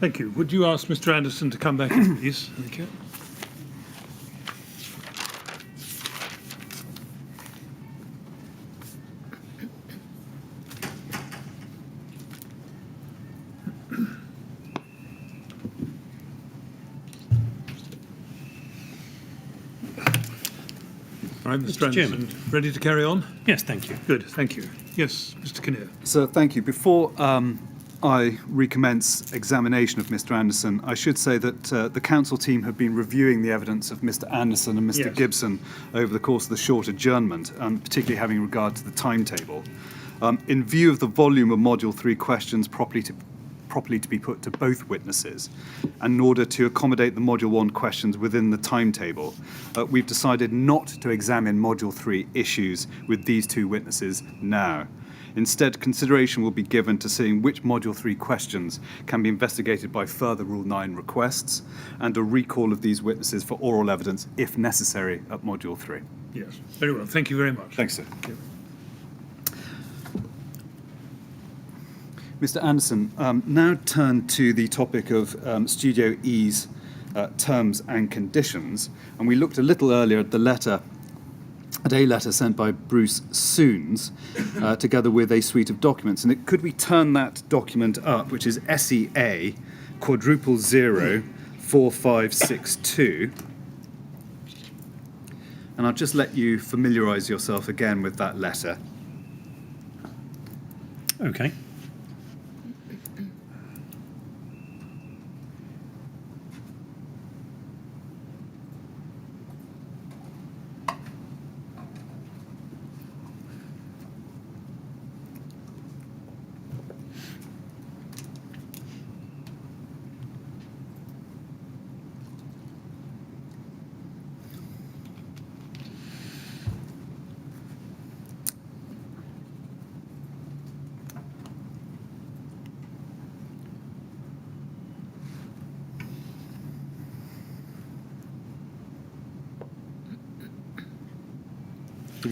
Thank you. Would you ask Mr. Anderson to come back in, please? Thank you. Right, Mr. Anderson, ready to carry on? Yes, thank you. Good, thank you. Yes, Mr. Kinnear. So, thank you. Before I recommence examination of Mr. Anderson, I should say that the council team have been reviewing the evidence of Mr. Anderson and Mr. Yes. Gibson over the course of the short adjournment, particularly having regard to the timetable. In view of the volume of Module 3 questions properly to be put to both witnesses, and in order to accommodate the Module 1 questions within the timetable, we've decided not to examine Module 3 issues with these two witnesses now. Instead, consideration will be given to seeing which Module 3 questions can be investigated by further Rule 9 requests, and a recall of these witnesses for oral evidence if necessary at Module 3. Yes, very well. Thank you very much. Thanks, sir. Thank you. Mr. Anderson, now turn to the topic of Studio E's terms and conditions. And we looked a little earlier at a letter sent by Bruce Soons, together with a suite of documents. And could we turn that document up, which is SEA quadruple 04562. And I'll just let you familiarise yourself again with that letter. Okay.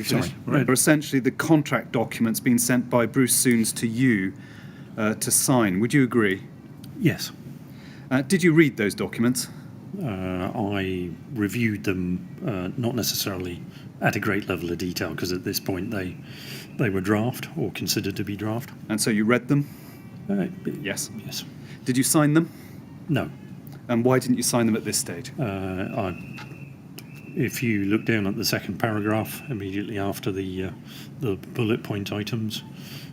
Sorry. Right. Are essentially the contract documents being sent by Bruce Soons to you to sign. Would you agree? Yes. Did you read those documents? I reviewed them, not necessarily at a great level of detail, because at this point they were draft or considered to be draft. And so you read them? Yes. Yes. Did you sign them? No. And why didn't you sign them at this stage? If you look down at the second paragraph immediately after the bullet point items,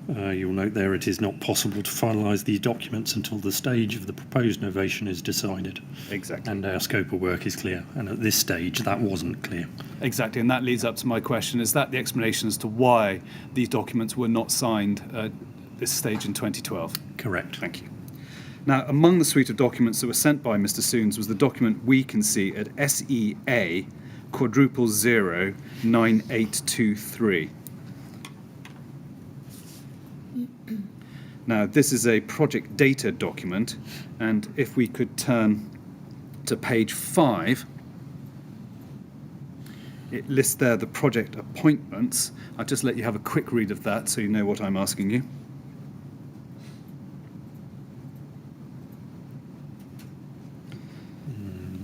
you'll note there it is not possible to finalise these documents until the stage of the proposed novation is decided. Exactly. And our scope of work is clear. And at this stage, that wasn't clear. Exactly. And that leads up to my question. Is that the explanation as to why these documents were not signed at this stage in 2012? Correct. Thank you. Now, among the suite of documents that were sent by Mr. Soons was the document we can see at SEA quadruple 09823. Now, this is a project data document, and if we could turn to page 5, it lists there the project appointments. I'll just let you have a quick read of that so you know what I'm asking you.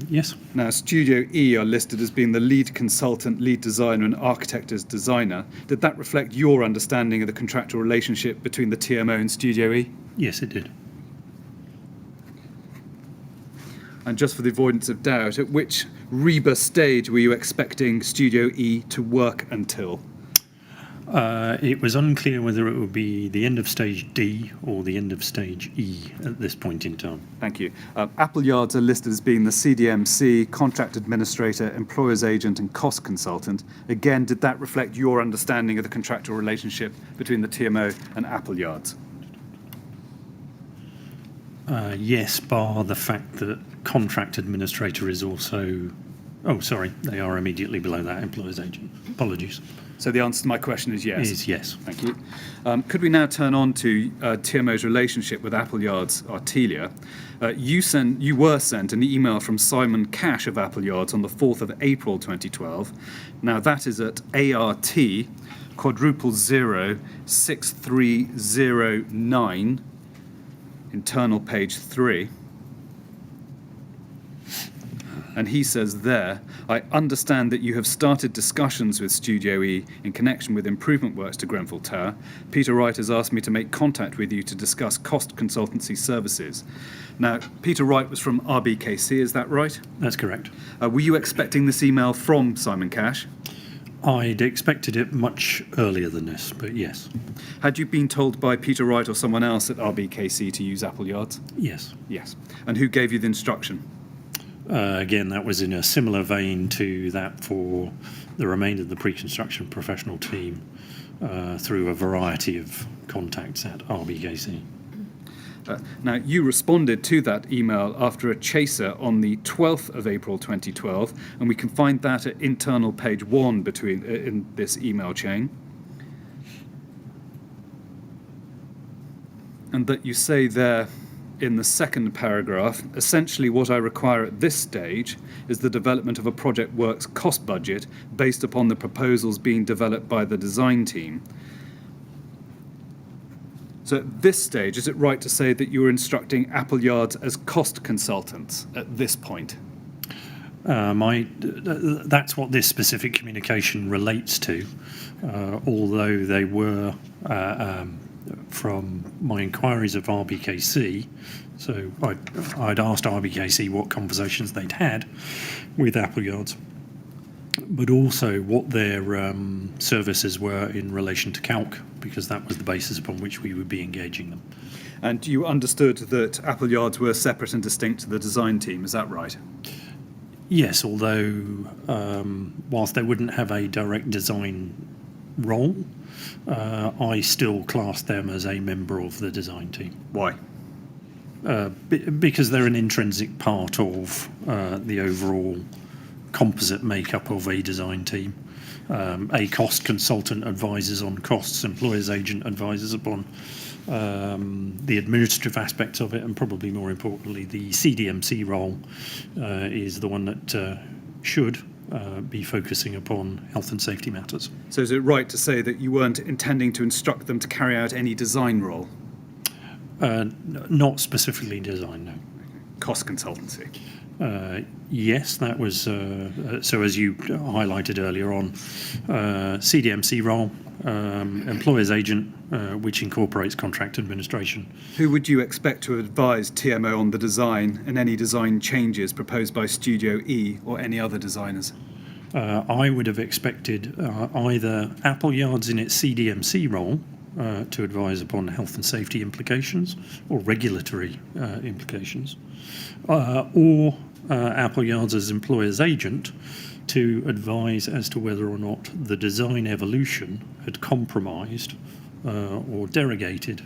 Yes. Now, Studio E are listed as being the lead consultant, lead designer, and architect as designer. Did that reflect your understanding of the contractual relationship between the TMO and Studio E? Yes, it did. And just for the avoidance of doubt, at which REBA stage were you expecting Studio E to work until? It was unclear whether it would be the end of stage D or the end of stage E at this point in time. Thank you. Apple Yards are listed as being the CDMC, contract administrator, employer's agent, and cost consultant. Again, did that reflect your understanding of the contractual relationship between the TMO and Apple Yards? Yes, bar the fact that contract administrator is also... Oh, sorry, they are immediately below that, employer's agent. Apologies. So the answer to my question is yes. Is yes. Thank you. Could we now turn on to TMO's relationship with Apple Yards Artelia? You were sent an email from Simon Cash of Apple Yards on the 4th of April 2012. Now that is at ART quadruple 06309, internal page 3. And he says there, I understand that you have started discussions with Studio E in connection with improvement works to Grenfell Tower. Peter Wright has asked me to make contact with you to discuss cost consultancy services. Now, Peter Wright was from RBKC, is that right? That's correct. Were you expecting this email from Simon Cash? I'd expected it much earlier than this, but yes. Had you been told by Peter Wright or someone else at RBKC to use Apple Yards? Yes. Yes. And who gave you the instruction? Again, that was in a similar vein to that for the remainder of the pre-construction professional team through a variety of contacts at RBKC. Now, you responded to that email after a chaser on the 12th of April 2012, and we can find that at internal page 1 in this email chain. And that you say there in the second paragraph, essentially what I require at this stage is the development of a project works cost budget based upon the proposals being developed by the design team. So at this stage, is it right to say that you were instructing Apple Yards as cost consultants at this point? That's what this specific communication relates to, although they were from my inquiries of RBKC. So I'd asked RBKC what conversations they'd had with Apple Yards, but also what their services were in relation to calc, because that was the basis upon which we would be engaging them. And you understood that Apple Yards were separate and distinct to the design team, is that right? Yes, although whilst they wouldn't have a direct design role, I still classed them as a member of the design team. Why? Because they're an intrinsic part of the overall composite makeup of a design team. A cost consultant advises on costs, employer's agent advises upon the administrative aspects of it, and probably more importantly, the CDMC role is the one that should be focusing upon health and safety matters. So is it right to say that you weren't intending to instruct them to carry out any design role? Not specifically design, no. Cost consultancy? Yes, that was, so as you highlighted earlier on, CDMC role, employer's agent, which incorporates contract administration. Who would you expect to advise TMO on the design and any design changes proposed by Studio E or any other designers? I would have expected either Apple Yards in its CDMC role to advise upon health and safety implications or regulatory implications, or Apple Yards as employer's agent to advise as to whether or not the design evolution had compromised or derogated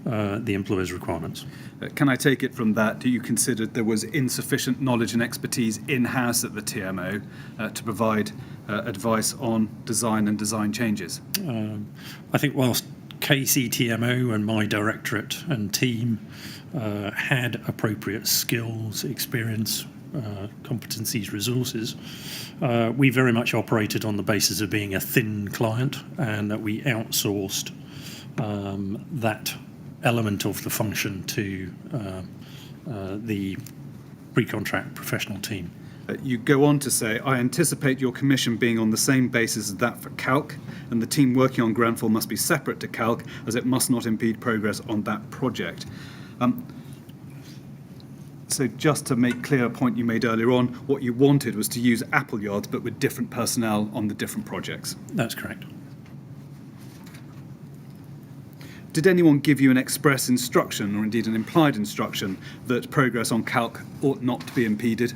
the employer's requirements. Can I take it from that, do you consider there was insufficient knowledge and expertise in-house at the TMO to provide advice on design and design changes? I think whilst KCTMO and my directorate and team had appropriate skills, experience, competencies, resources, we very much operated on the basis of being a thin client, and that we outsourced that element of the function to the pre-contract professional team. You go on to say, I anticipate your commission being on the same basis as that for calc, and the team working on Grenfell must be separate to calc, as it must not impede progress on that project. So just to make clear a point you made earlier on, what you wanted was to use Apple Yards, but with different personnel on the different projects. That's correct. Did anyone give you an express instruction, or indeed an implied instruction, that progress on calc ought not to be impeded?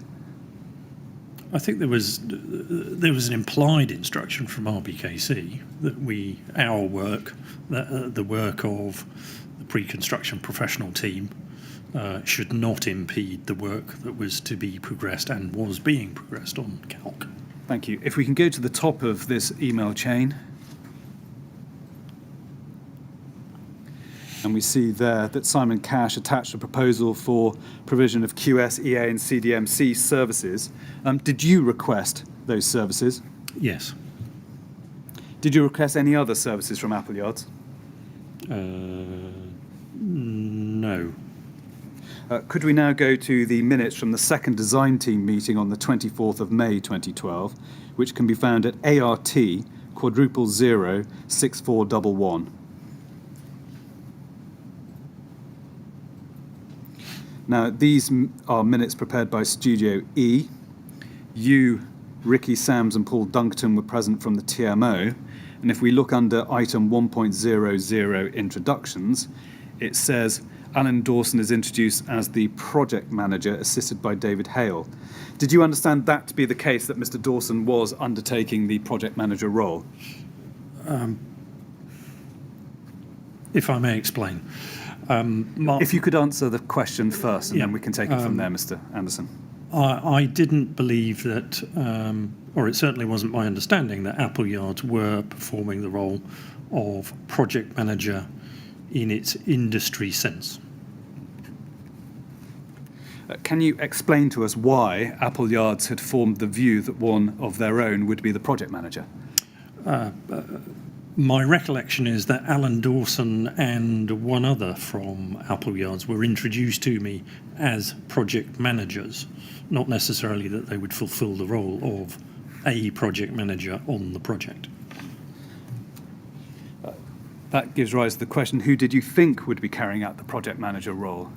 I think there was an implied instruction from RBKC that our work, the work of the pre-construction professional team, should not impede the work that was to be progressed and was being progressed on calc. Thank you. If we can go to the top of this email chain, and we see there that Simon Cash attached a proposal for provision of QS, EA and CDMC services. Did you request those services? Yes. Did you request any other services from Apple Yards? No. Could we now go to the minutes from the second design team meeting on the 24th of May 2012, which can be found at ART quadruple 06411. Now, these are minutes prepared by Studio E. You, Ricky Sams and Paul Dunkerton were present from the TMO. And if we look under item 1.00 introductions, it says Alan Dawson is introduced as the project manager assisted by David Hale. Did you understand that to be the case, that Mr. Dawson was undertaking the project manager role? If I may explain. If you could answer the question first, and Yeah. then we can take it from there, Mr. Anderson. I didn't believe that, or it certainly wasn't my understanding, that Apple Yards were performing the role of project manager in its industry sense. Can you explain to us why Apple Yards had formed the view that one of their own would be the project manager? My recollection is that Alan Dawson and one other from Apple Yards were introduced to me as project managers, not necessarily that they would fulfil the role of a project manager on the project. That gives rise to the question, who did you think would be carrying out the project manager role?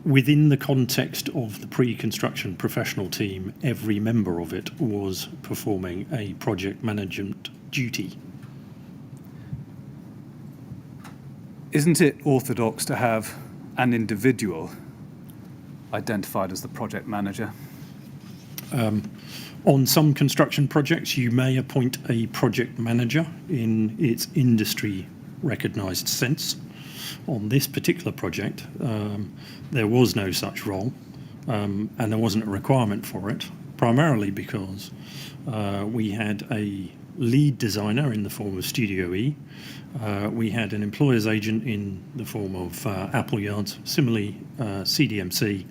Within the context of the pre-construction professional team, every member of it was performing a project management duty. Isn't it orthodox to have an individual identified as the project manager? On some construction projects, you may appoint a project manager in its industry recognised sense. On this particular project, there was no such role, and there wasn't a requirement for it, primarily because we had a lead designer in the form of Studio E. We had an employer's agent in the form of Apple Yards, similarly CDMC,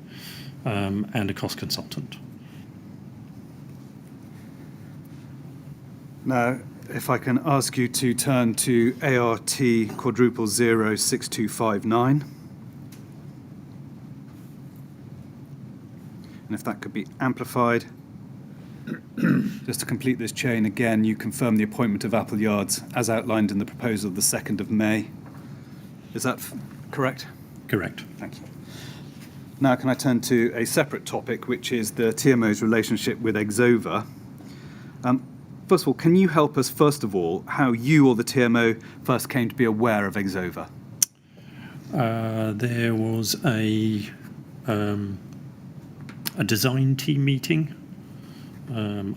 and a cost consultant. Now, if I can ask you to turn to ART quadruple 06259. And if that could be amplified. Just to complete this chain again, you confirm the appointment of Apple Yards as outlined in the proposal of the 2nd of May. Is that correct? Correct. Thank you. Now can I turn to a separate topic, which is the TMO's relationship with Exova. First of all, can you help us, first of all, how you or the TMO first came to be aware of Exova? There was a design team meeting.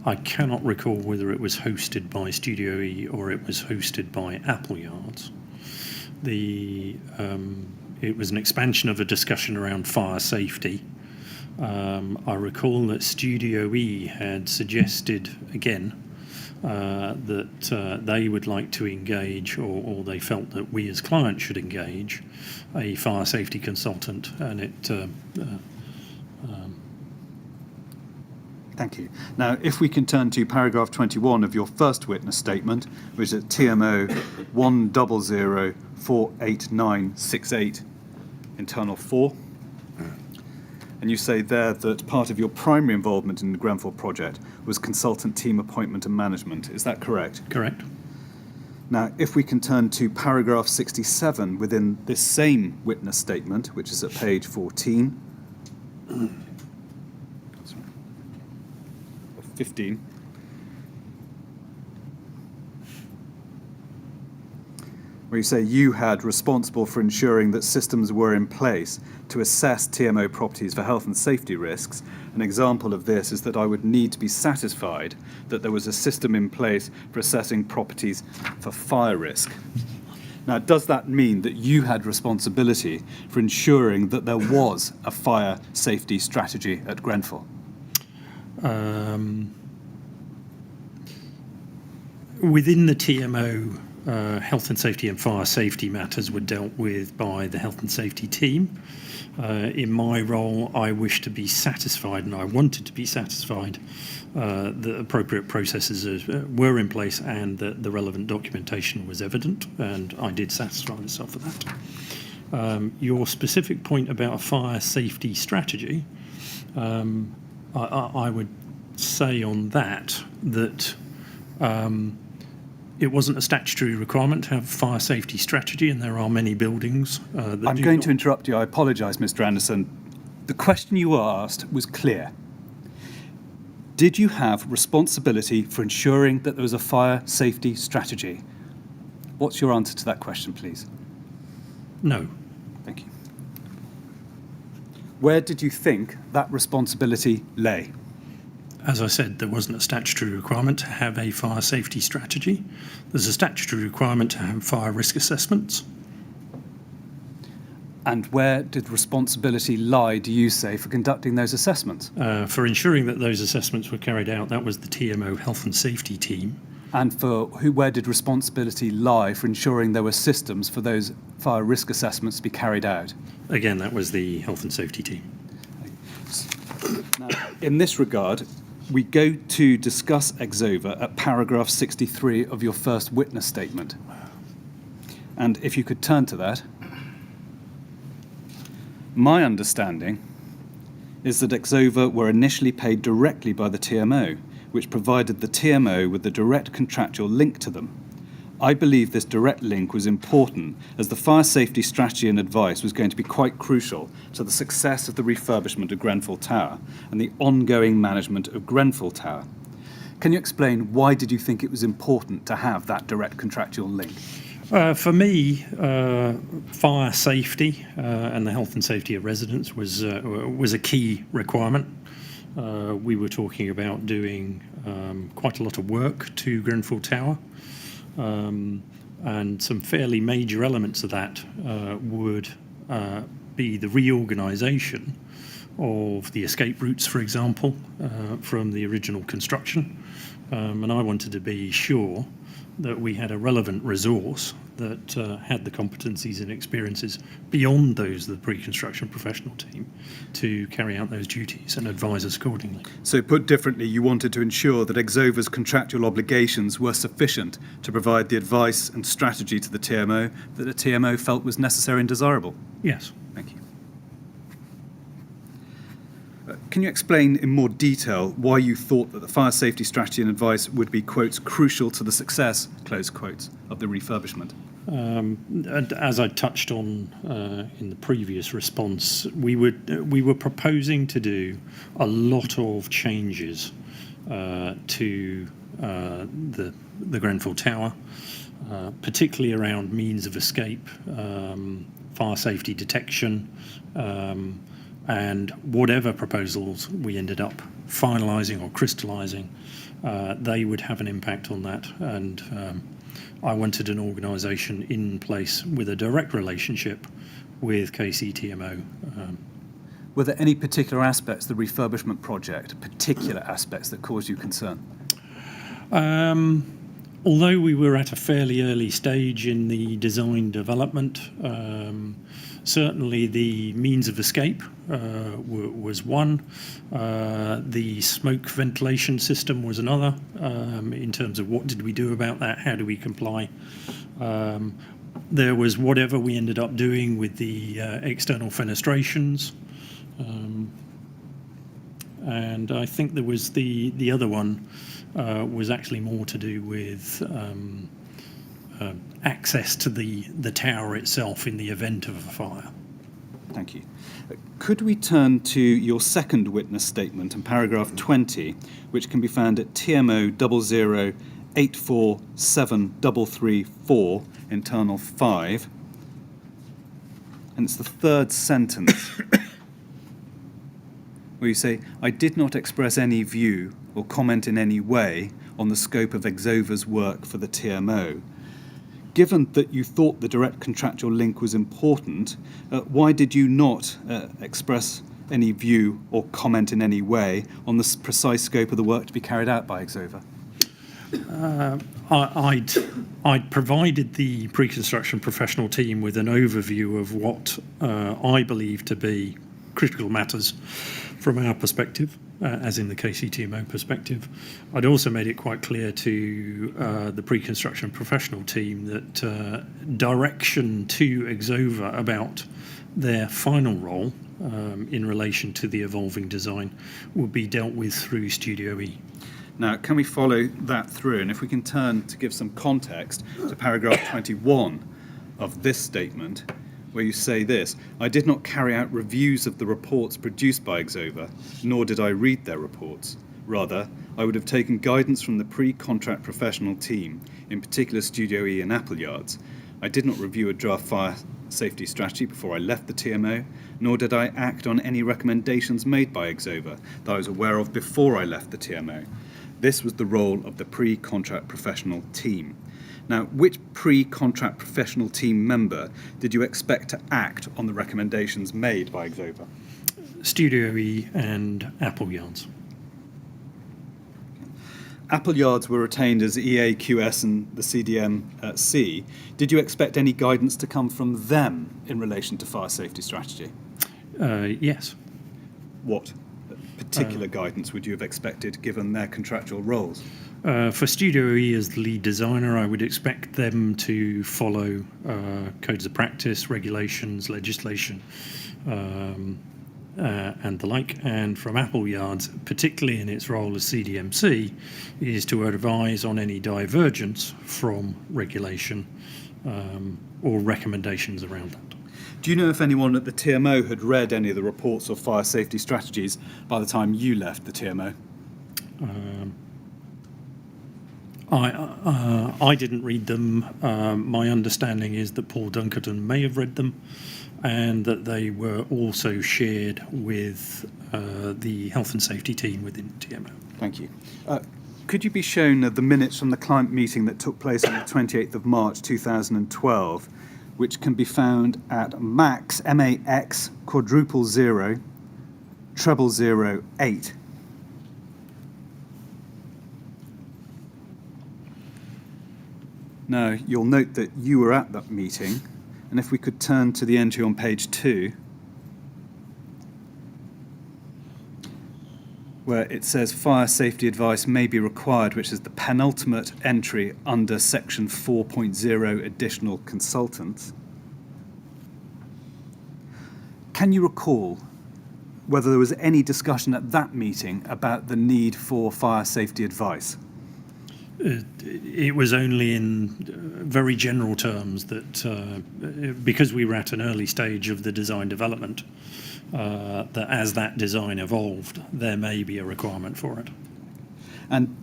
I cannot recall whether it was hosted by Studio E or it was hosted by Apple Yards. It was an expansion of a discussion around fire safety. I recall that Studio E had suggested again that they would like to engage, or they felt that we as clients should engage, a fire safety consultant, and it. Thank you. Now, if we can turn to paragraph 21 of your first witness statement, which is at TMO 1004898, internal 4. And you say there that part of your primary involvement in the Grenfell project was consultant team appointment and management. Is that correct? Correct. Now, if we can turn to paragraph 67 within this same witness statement, which is at page 14. 15. Where you say you had responsible for ensuring that systems were in place to assess TMO properties for health and safety risks. An example of this is that I would need to be satisfied that there was a system in place for assessing properties for fire risk. Now, does that mean that you had responsibility for ensuring that there was a fire safety strategy at Grenfell? Within the TMO, health and safety and fire safety matters were dealt with by the health and safety team. In my role, I wished to be satisfied, and I wanted to be satisfied that appropriate processes were in place and that the relevant documentation was evident, and I did satisfy myself with that. Your specific point about a fire safety strategy, I would say on that it wasn't a statutory requirement to have a fire safety strategy, and there are many buildings that I'm do going not. to interrupt you. I apologise, Mr. Anderson. The question you asked was clear. Did you have responsibility for ensuring that there was a fire safety strategy? What's your answer to that question, please? No. Thank you. Where did you think that responsibility lay? As I said, there wasn't a statutory requirement to have a fire safety strategy. There's a statutory requirement to have fire risk assessments. And where did responsibility lie, do you say, for conducting those assessments? For ensuring that those assessments were carried out, that was the TMO health and safety team. And where did responsibility lie for ensuring there were systems for those fire risk assessments to be carried out? Again, that was the health and safety team. Now, in this regard, we go to discuss Exova at paragraph 63 of your first witness statement. And if you could turn to that. My understanding is that Exova were initially paid directly by the TMO, which provided the TMO with the direct contractual link to them. I believe this direct link was important as the fire safety strategy and advice was going to be quite crucial to the success of the refurbishment of Grenfell Tower and the ongoing management of Grenfell Tower. Can you explain why did you think it was important to have that direct contractual link? For me, fire safety and the health and safety of residents was a key requirement. We were talking about doing quite a lot of work to Grenfell Tower. And some fairly major elements of that would be the reorganisation of the escape routes, for example, from the original construction. And I wanted to be sure that we had a relevant resource that had the competencies and experiences beyond those of the pre-construction professional team to carry out those duties and advise us accordingly. So put differently, you wanted to ensure that Exova's contractual obligations were sufficient to provide the advice and strategy to the TMO that the TMO felt was necessary and desirable. Yes. Thank you. Can you explain in more detail why you thought that the fire safety strategy and advice would be, quotes, crucial to the success, close quotes, of the refurbishment? And as I touched on in the previous response, we were proposing to do a lot of changes to the Grenfell Tower, particularly around means of escape, fire safety detection, and whatever proposals we ended up finalising or crystallising, they would have an impact on that. And I wanted an organisation in place with a direct relationship with KCTMO. Were there any particular aspects of the refurbishment project, particular aspects that caused you concern? Although we were at a fairly early stage in the design development, certainly the means of escape was one. The smoke ventilation system was another, in terms of what did we do about that, how do we comply. There was whatever we ended up doing with the external fenestrations. And I think there was the other one was actually more to do with access to the tower itself in the event of a fire. Thank you. Could we turn to your second witness statement in paragraph 20, which can be found at TMO 00847334, internal 5, and it's the third sentence, where you say, I did not express any view or comment in any way on the scope of Exova's work for the TMO. Given that you thought the direct contractual link was important, why did you not express any view or comment in any way on the precise scope of the work to be carried out by Exova? I'd provided the pre-construction professional team with an overview of what I believe to be critical matters from our perspective, as in the KCTMO perspective. I'd also made it quite clear to the pre-construction professional team that direction to Exova about their final role in relation to the evolving design will be dealt with through Studio E. Now, can we follow that through? And if we can turn to give some context to paragraph 21 of this statement, where you say this: I did not carry out reviews of the reports produced by Exova, nor did I read their reports. Rather, I would have taken guidance from the pre-contract professional team, in particular Studio E and Apple Yards. I did not review a draft fire safety strategy before I left the TMO, nor did I act on any recommendations made by Exova that I was aware of before I left the TMO. This was the role of the pre-contract professional team. Now, which pre-contract professional team member did you expect to act on the recommendations made by Exova? Studio E and Apple Yards. Apple Yards were retained as EAQS and the CDM-C. Did you expect any guidance to come from them in relation to fire safety strategy? Yes. What particular guidance would you have expected given their contractual roles? For Studio E as the lead designer, I would expect them to follow codes of practice, regulations, legislation, and the like. And from Apple Yards, particularly in its role as CDMC, is to advise on any divergence from regulation or recommendations around that. Do you know if anyone at the TMO had read any of the reports or fire safety strategies by the time you left the TMO? I didn't read them. My understanding is that Paul Dunkerton may have read them, and that they were also shared with the health and safety team within TMO. Thank you. Could you be shown the minutes from the client meeting that took place on the 28th of March 2012, which can be found at MAX, MAX, quadruple 0, treble 0, 8. Now, you'll note that you were at that meeting, and if we could turn to the entry on page 2, where it says fire safety advice may be required, which is the penultimate entry under section 4.0 additional consultants. Can you recall whether there was any discussion at that meeting about the need for fire safety advice? It was only in very general terms that because we were at an early stage of the design development, that as that design evolved, there may be a requirement for it. And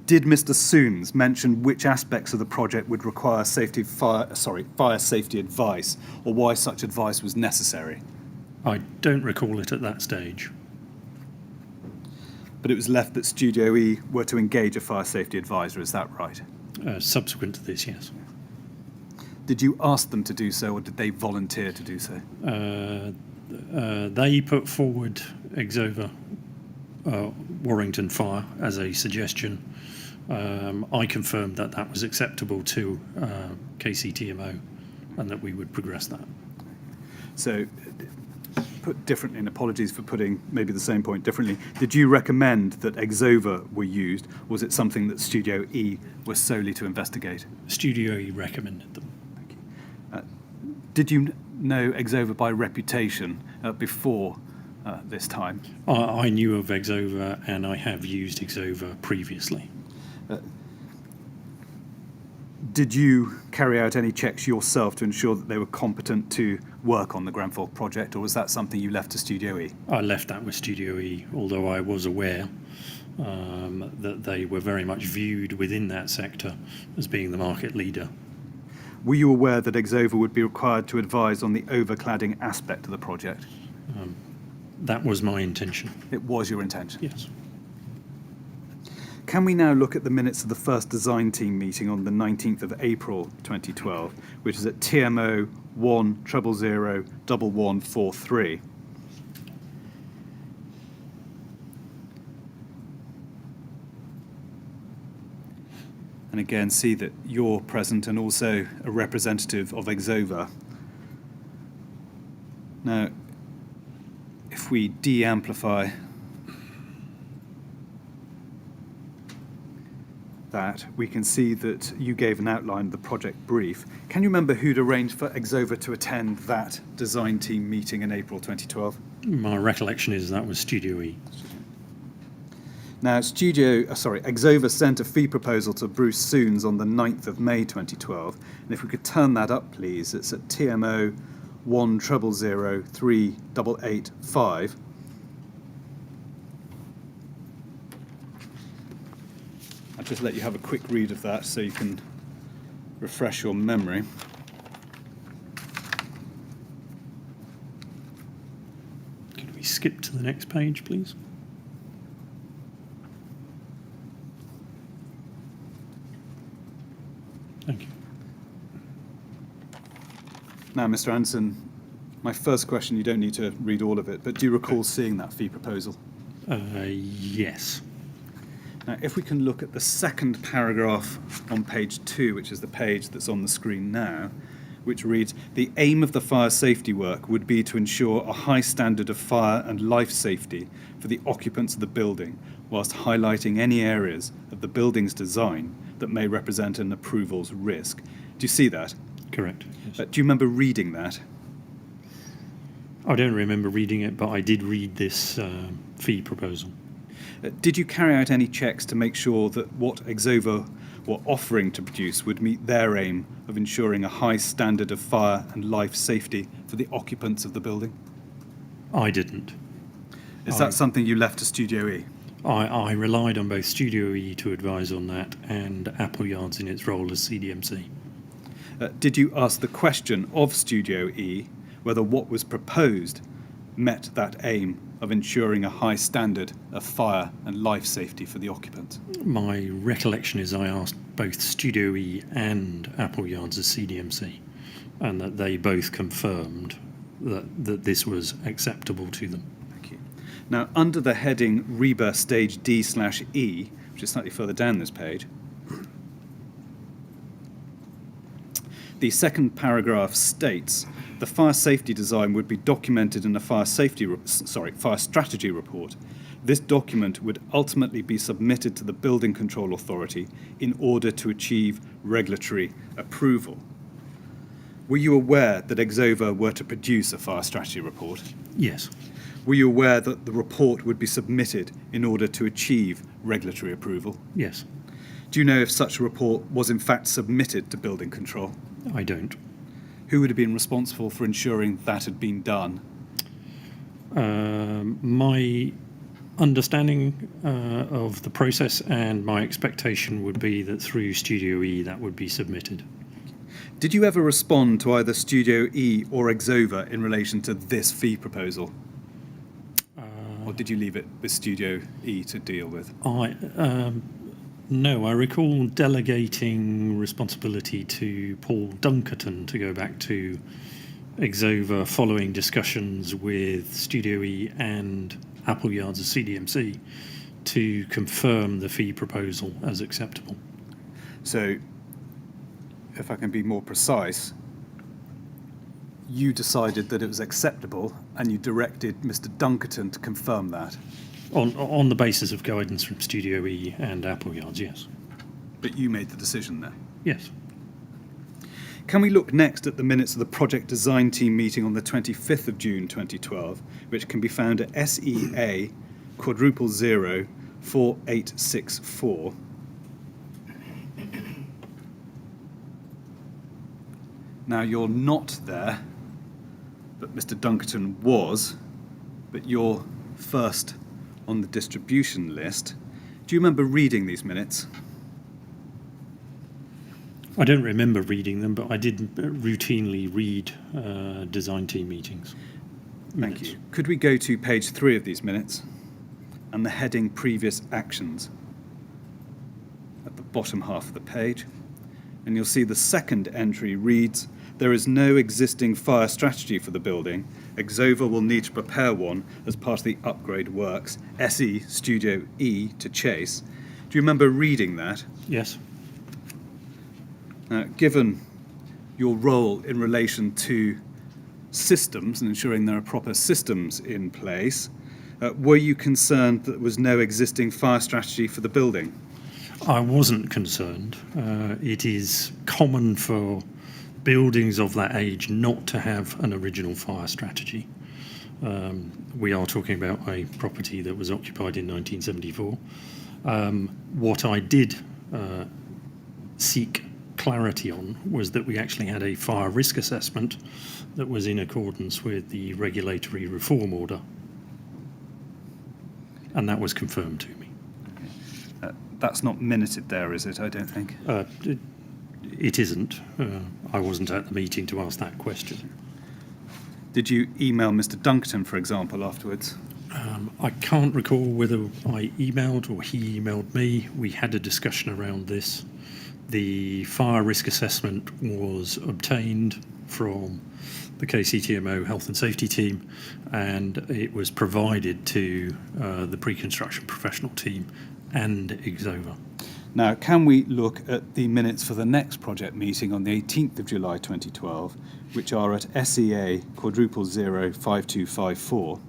did Mr. Sooms mention which aspects of the project would require fire safety advice, or why such advice was necessary? I don't recall it at that stage. But it was left that Studio E were to engage a fire safety advisor, is that right? Subsequent to this, yes. Did you ask them to do so, or did they volunteer to do so? They put forward Exova Warrington Fire as a suggestion. I confirmed that that was acceptable to KCTMO and that we would progress that. So, put differently, and apologies for putting maybe the same point differently, did you recommend that Exova were used? Was it something that Studio E was solely to investigate? Studio E recommended them. Thank you. Did you know Exova by reputation before this time? I knew of Exova and I have used Exova previously. Did you carry out any checks yourself to ensure that they were competent to work on the Grenfell project, or was that something you left to Studio E? I left that with Studio E, although I was aware that they were very much viewed within that sector as being the market leader. Were you aware that Exova would be required to advise on the overcladding aspect of the project? That was my intention. It was your intention? Yes. Can we now look at the minutes of the first design team meeting on the 19th of April 2012, which is at TMO 1001143? And again, see that you're present and also a representative of Exova. Now, if we de-amplify that, we can see that you gave an outline of the project brief. Can you remember who'd arranged for Exova to attend that design team meeting in April 2012? My recollection is that was Studio E. Now, Exova sent a fee proposal to Bruce Soons on the 9th of May 2012. And if we could turn that up, please, it's at TMO 100038885. I'll just let you have a quick read of that so you can refresh your memory. Could we skip to the next page, please? Thank you. Now, Mr. Anderson, my first question, you don't need to read all of it, but do you recall seeing that fee proposal? Yes. Now, if we can look at the second paragraph on page 2, which is the page that's on the screen now, which reads, "The aim of the fire safety work would be to ensure a high standard of fire and life safety for the occupants of the building, whilst highlighting any areas of the building's design that may represent an approval's risk." Do you see that? Correct. Yes. Do you remember reading that? I don't remember reading it, but I did read this fee proposal. Did you carry out any checks to make sure that what Exova were offering to produce would meet their aim of ensuring a high standard of fire and life safety for the occupants of the building? I didn't. Is that something you left to Studio E? I relied on both Studio E to advise on that and Apple Yards in its role as CDMC. Did you ask the question of Studio E whether what was proposed met that aim of ensuring a high standard of fire and life safety for the occupants? My recollection is I asked both Studio E and Apple Yards as CDMC, and that they both confirmed that this was acceptable to them. Thank you. Now, under the heading Rebirth Stage D/E, which is slightly further down this page, the second paragraph states, "The fire safety design would be documented in a fire strategy report. This document would ultimately be submitted to the Building Control Authority in order to achieve regulatory approval." Were you aware that Exova were to produce a fire strategy report? Yes. Were you aware that the report would be submitted in order to achieve regulatory approval? Yes. Do you know if such a report was in fact submitted to Building Control? I don't. Who would have been responsible for ensuring that had been done? My understanding of the process and my expectation would be that through Studio E that would be submitted. Did you ever respond to either Studio E or Exova in relation to this fee proposal? Or did you leave it with Studio E to deal with? No, I recall delegating responsibility to Paul Dunkerton to go back to Exova following discussions with Studio E and Apple Yards as CDMC to confirm the fee proposal as acceptable. So, if I can be more precise, you decided that it was acceptable and you directed Mr. Dunkerton to confirm that. On the basis of guidance from Studio E and Apple Yards, yes. But you made the decision there. Yes. Can we look next at the minutes of the project design team meeting on the 25th of June 2012, which can be found at SEA *0 4864. Now, you're not there, but Mr. Dunkerton was, but you're first on the distribution list. Do you remember reading these minutes? I don't remember reading them, but I did routinely read design team meetings. Thank you. Could we go to page 3 of these minutes and the heading Previous Actions at the bottom half of the page? And you'll see the second entry reads, "There is no existing fire strategy for the building. Exova will need to prepare one as part of the upgrade works. SE Studio E to Chase." Do you remember reading that? Yes. Given your role in relation to systems and ensuring there are proper systems in place, were you concerned that there was no existing fire strategy for the building? I wasn't concerned. It is common for buildings of that age not to have an original fire strategy. We are talking about a property that was occupied in 1974. What I did seek clarity on was that we actually had a fire risk assessment that was in accordance with the regulatory reform order, and that was confirmed to me. That's not minuted there, is it? I don't think. It isn't. I wasn't at the meeting to ask that question. Did you email Mr. Dunkerton, for example, afterwards? I can't recall whether I emailed or he emailed me. We had a discussion around this. The fire risk assessment was obtained from the KCTMO Health and Safety team, and it was provided to the pre-construction professional team and Exova. Now, can we look at the minutes for the next project meeting on the 18th of July 2012, which are at SEA *0 5254?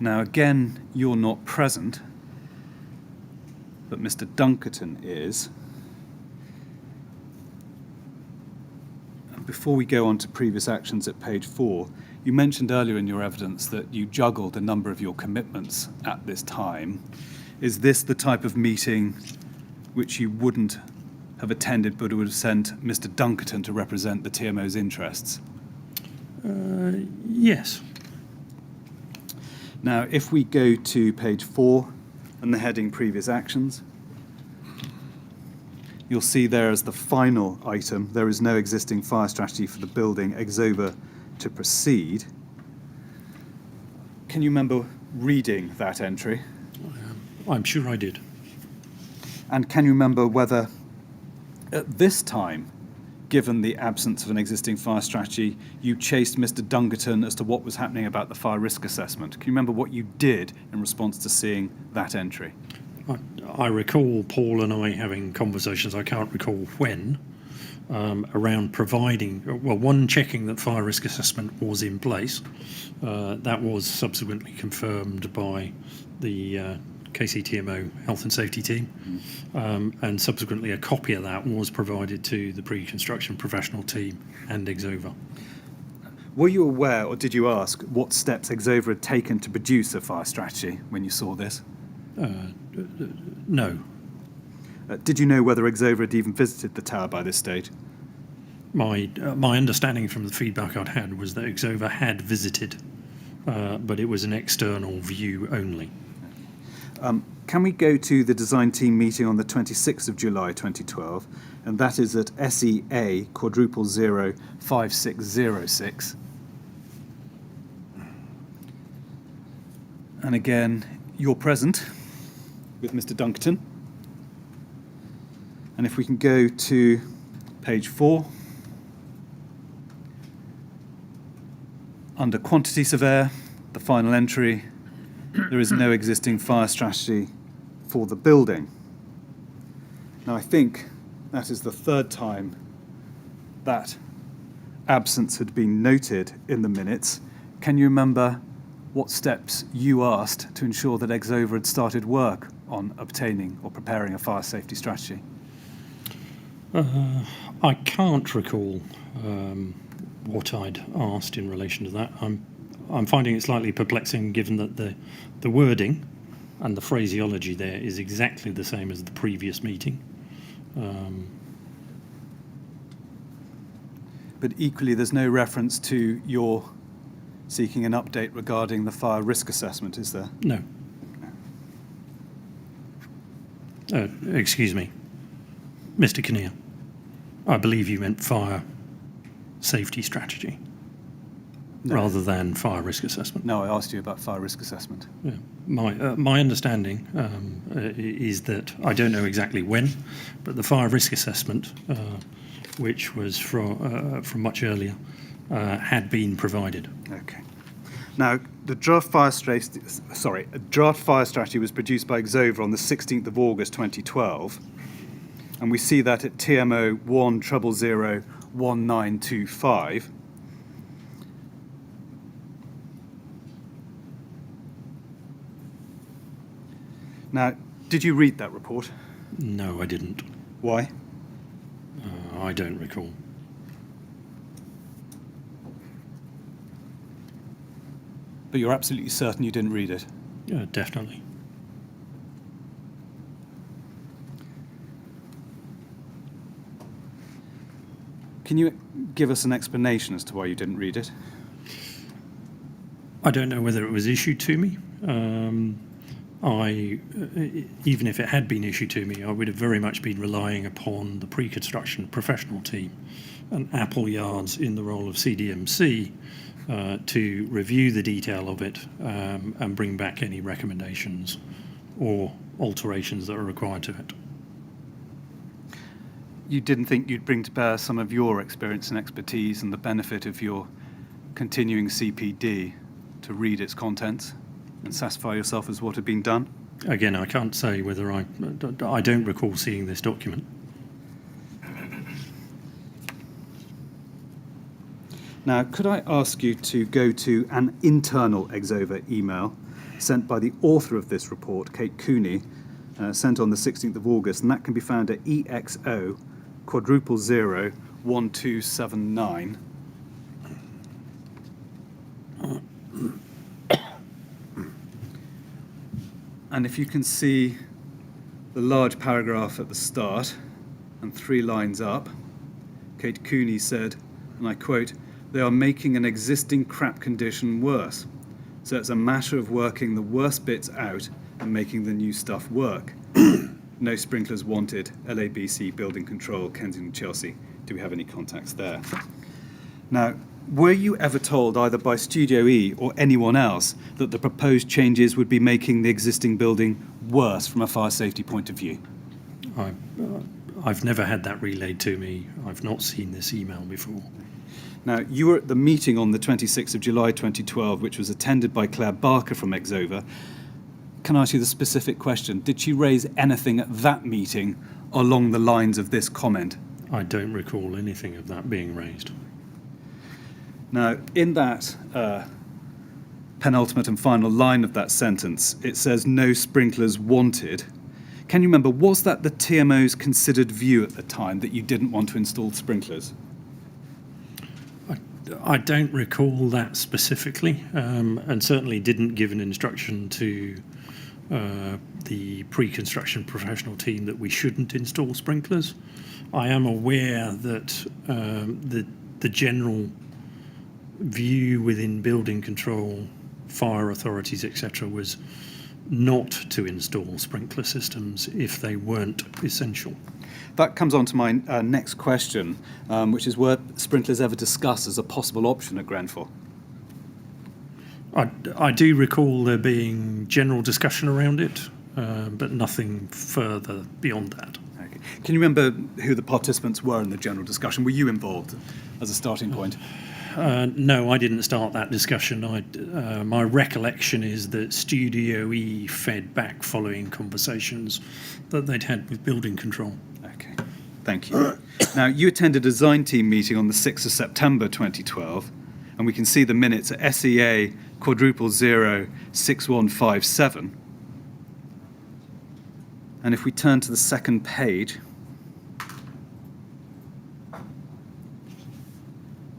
Now, again, you're not present, but Mr. Dunkerton is. And before we go on to previous actions at page 4, you mentioned earlier in your evidence that you juggled a number of your commitments at this time. Is this the type of meeting which you wouldn't have attended but would have sent Mr. Dunkerton to represent the TMO's interests? Yes. Now, if we go to page 4 and the heading Previous Actions, you'll see there as the final item, there is no existing fire strategy for the building, Exova to proceed. Can you remember reading that entry? I'm sure I did. And can you remember whether at this time, given the absence of an existing fire strategy, you chased Mr. Dunkerton as to what was happening about the fire risk assessment? Can you remember what you did in response to seeing that entry? I recall Paul and I having conversations, I can't recall when, around providing, well, one, checking that fire risk assessment was in place. That was subsequently confirmed by the KCTMO Health and Safety team, and subsequently a copy of that was provided to the pre-construction professional team and Exova. Were you aware, or did you ask, what steps Exova had taken to produce a fire strategy when you saw this? No. Did you know whether Exova had even visited the tower by this stage? My understanding from the feedback I'd had was that Exova had visited, but it was an external view only. Can we go to the design team meeting on the 26th of July 2012, and that is at SEA *0 5606. And again, you're present with Mr. Dunkerton. And if we can go to page 4, under quantity surveyor, the final entry, there is no existing fire strategy for the building. Now, I think that is the third time that absence had been noted in the minutes. Can you remember what steps you asked to ensure that Exova had started work on obtaining or preparing a fire safety strategy? I can't recall what I'd asked in relation to that. I'm finding it slightly perplexing, given that the wording and the phraseology there is exactly the same as the previous meeting. But equally, there's no reference to your seeking an update regarding the fire risk assessment, is there? No. Excuse me, Mr. Kinnear. I believe you meant fire safety strategy. No. Rather than fire risk assessment. No, I asked you about fire risk assessment. Yeah. My understanding is that I don't know exactly when, but the fire risk assessment, which was from much earlier, had been provided. Okay. Now, the draft fire strategy, a draft fire strategy was produced by Exova on the 16th of August 2012, and we see that at TMO 1001925. Now, did you read that report? No, I didn't. Why? I don't recall. But you're absolutely certain you didn't read it? Definitely. Can you give us an explanation as to why you didn't read it? I don't know whether it was issued to me. Even if it had been issued to me, I would have very much been relying upon the pre-construction professional team and Apple Yards in the role of CDMC to review the detail of it and bring back any recommendations or alterations that are required to it. You didn't think you'd bring to bear some of your experience and expertise and the benefit of your continuing CPD to read its contents and satisfy yourself as what had been done? Again, I can't say whether I don't recall seeing this document. Now, could I ask you to go to an internal Exova email sent by the author of this report, Kate Cooney, sent on the 16th of August, and that can be found at EXO:001279. And if you can see the large paragraph at the start and 3 lines up, Kate Cooney said, and I quote, "They are making an existing crap condition worse. So it's a matter of working the worst bits out and making the new stuff work. No sprinklers wanted, LABC Building Control, Kensington, Chelsea." Do we have any contacts there? Now, were you ever told either by Studio E or anyone else that the proposed changes would be making the existing building worse from a fire safety point of view? I've never had that relayed to me. I've not seen this email before. Now, you were at the meeting on the 26th of July 2012, which was attended by Claire Barker from Exova. Can I ask you the specific question? Did she raise anything at that meeting along the lines of this comment? I don't recall anything of that being raised. Now, in that penultimate and final line of that sentence, it says no sprinklers wanted. Can you remember, was that the TMO's considered view at the time that you didn't want to install sprinklers? I don't recall that specifically, and certainly didn't give an instruction to the pre-construction professional team that we shouldn't install sprinklers. I am aware that the general view within building control, fire authorities, etc., was not to install sprinkler systems if they weren't essential. That comes on to my next question, which is, were sprinklers ever discussed as a possible option at Grenfell? I do recall there being general discussion around it, but nothing further beyond that. Okay. Can you remember who the participants were in the general discussion? Were you involved as a starting point? No, I didn't start that discussion. My recollection is that Studio E fed back following conversations that they'd had with building control. Okay, thank you. Now, you attended a design team meeting on the 6th of September 2012, and we can see the minutes at SEA:006157. And if we turn to the second page,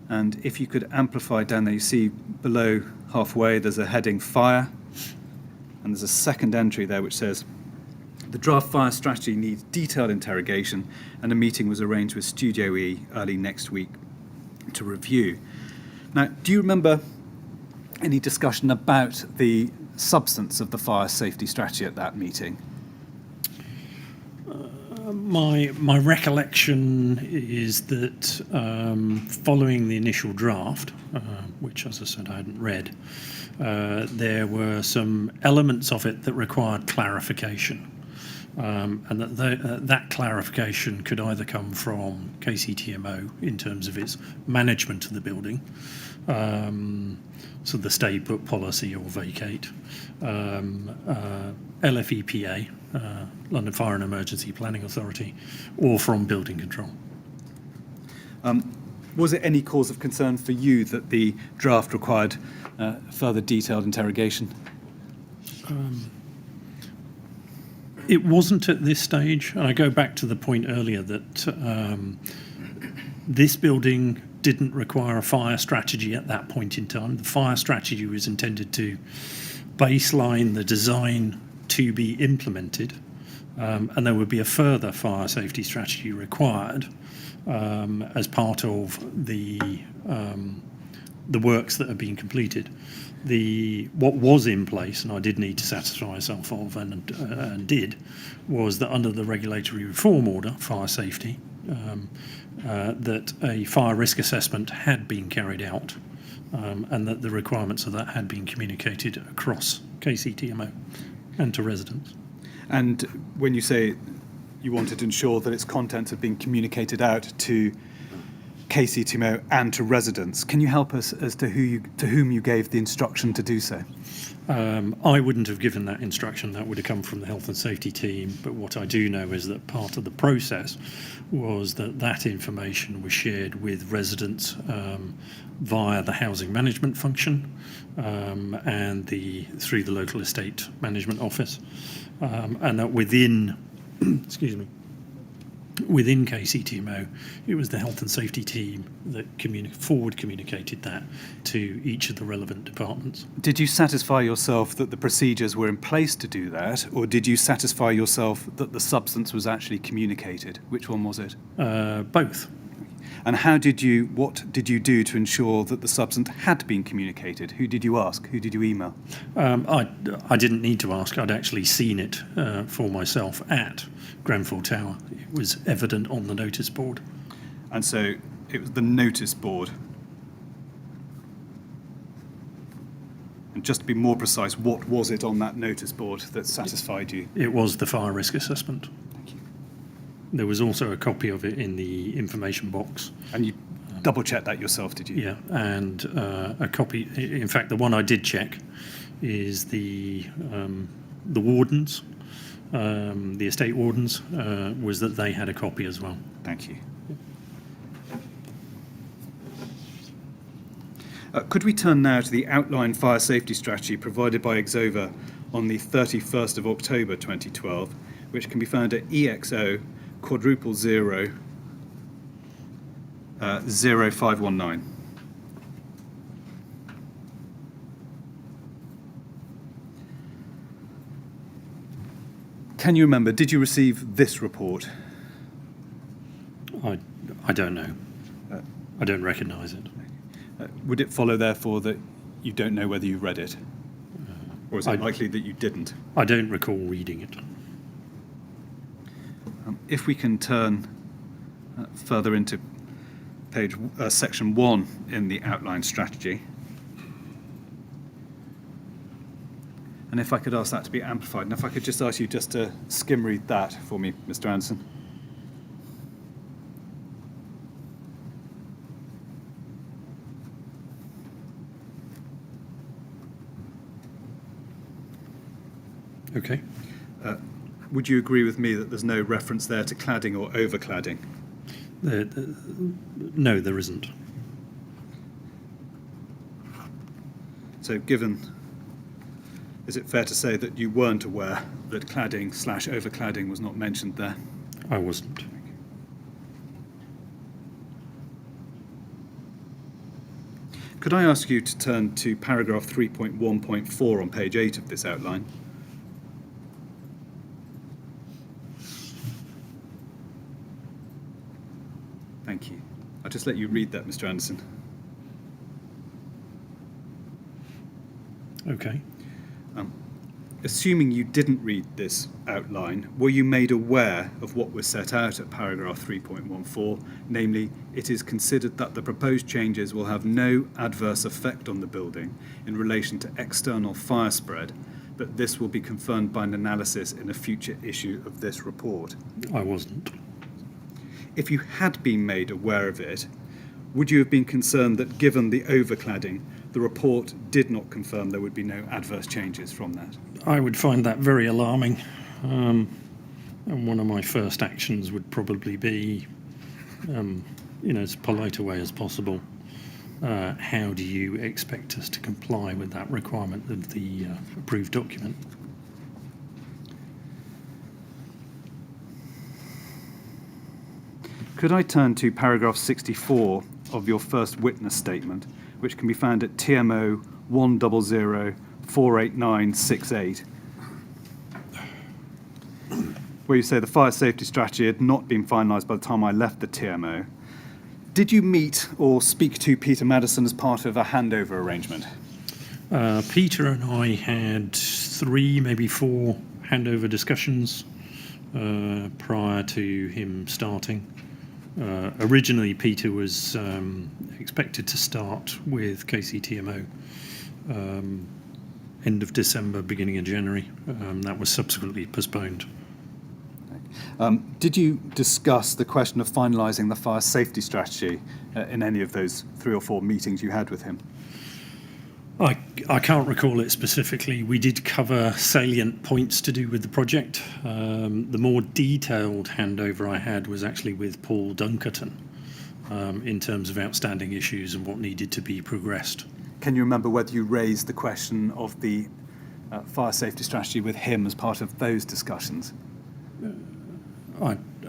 and if you could amplify down there, you see below halfway there's a heading fire, and there's a second entry there which says, "The draft fire strategy needs detailed interrogation, and a meeting was arranged with Studio E early next week to review." Now, do you remember any discussion about the substance of the fire safety strategy at that meeting? My recollection is that following the initial draft, which, as I said, I hadn't read, there were some elements of it that required clarification, and that clarification could either come from KCTMO in terms of its management of the building, so the stay put policy or vacate, LFEPA, London Fire and Emergency Planning Authority, or from building control. Was it any cause of concern for you that the draft required further detailed interrogation? It wasn't at this stage, and I go back to the point earlier that this building didn't require a fire strategy at that point in time. The fire strategy was intended to baseline the design to be implemented, and there would be a further fire safety strategy required as part of the works that have been completed. What was in place, and I did need to satisfy myself of, and did, was that under the regulatory reform order, fire safety, that a fire risk assessment had been carried out, and that the requirements of that had been communicated across KCTMO and to residents. And when you say you wanted to ensure that its contents had been communicated out to KCTMO and to residents, can you help us as to whom you gave the instruction to do so? I wouldn't have given that instruction. That would have come from the health and safety team. But what I do know is that part of the process was that information was shared with residents via the housing management function and through the local estate management office, and that within within KCTMO, it was the health and safety team that forward communicated that to each of the relevant departments. Did you satisfy yourself that the procedures were in place to do that, or did you satisfy yourself that the substance was actually communicated? Which one was it? Both. And what did you do to ensure that the substance had been communicated? Who did you ask? Who did you email? I didn't need to ask. I'd actually seen it for myself at Grenfell Tower. It was evident on the notice board. And so it was the notice board. And just to be more precise, what was it on that notice board that satisfied you? It was the fire risk assessment. Thank you. There was also a copy of it in the information box. And you double-checked that yourself, did you? Yeah, and a copy. In fact, the one I did check is the wardens, the estate wardens, was that they had a copy as well. Thank you. Could we turn now to the outline fire safety strategy provided by Exova on the 31st of October 2012, which can be found at EXO quadruple 0519. Can you remember, did you receive this report? I don't know. I don't recognise it. Would it follow, therefore, that you don't know whether you read it? Or is it likely that you didn't? I don't recall reading it. If we can turn further into section 1 in the outline strategy. And if I could ask that to be amplified, and if I could just ask you just to skim read that for me, Mr. Anderson. Okay. Would you agree with me that there's no reference there to cladding or overcladding? No, there isn't. So is it fair to say that you weren't aware that cladding/overcladding was not mentioned there? I wasn't. Could I ask you to turn to paragraph 3.1.4 on page 8 of this outline? Thank you. I'll just let you read that, Mr. Anderson. Okay. Assuming you didn't read this outline, were you made aware of what was set out at paragraph 3.14, namely, it is considered that the proposed changes will have no adverse effect on the building in relation to external fire spread, but this will be confirmed by an analysis in a future issue of this report? I wasn't. If you had been made aware of it, would you have been concerned that given the overcladding, the report did not confirm there would be no adverse changes from that? I would find that very alarming. And one of my first actions would probably be, in as polite a way as possible, how do you expect us to comply with that requirement of the approved document? Could I turn to paragraph 64 of your first witness statement, which can be found at TMO 100-48968, where you say the fire safety strategy had not been finalised by the time I left the TMO. Did you meet or speak to Peter Madison as part of a handover arrangement? Peter and I had 3, maybe 4 handover discussions prior to him starting. Originally, Peter was expected to start with KCTMO end of December, beginning of January. That was subsequently postponed. Did you discuss the question of finalising the fire safety strategy in any of those 3 or 4 meetings you had with him? I can't recall it specifically. We did cover salient points to do with the project. The more detailed handover I had was actually with Paul Dunkerton in terms of outstanding issues and what needed to be progressed. Can you remember whether you raised the question of the fire safety strategy with him as part of those discussions?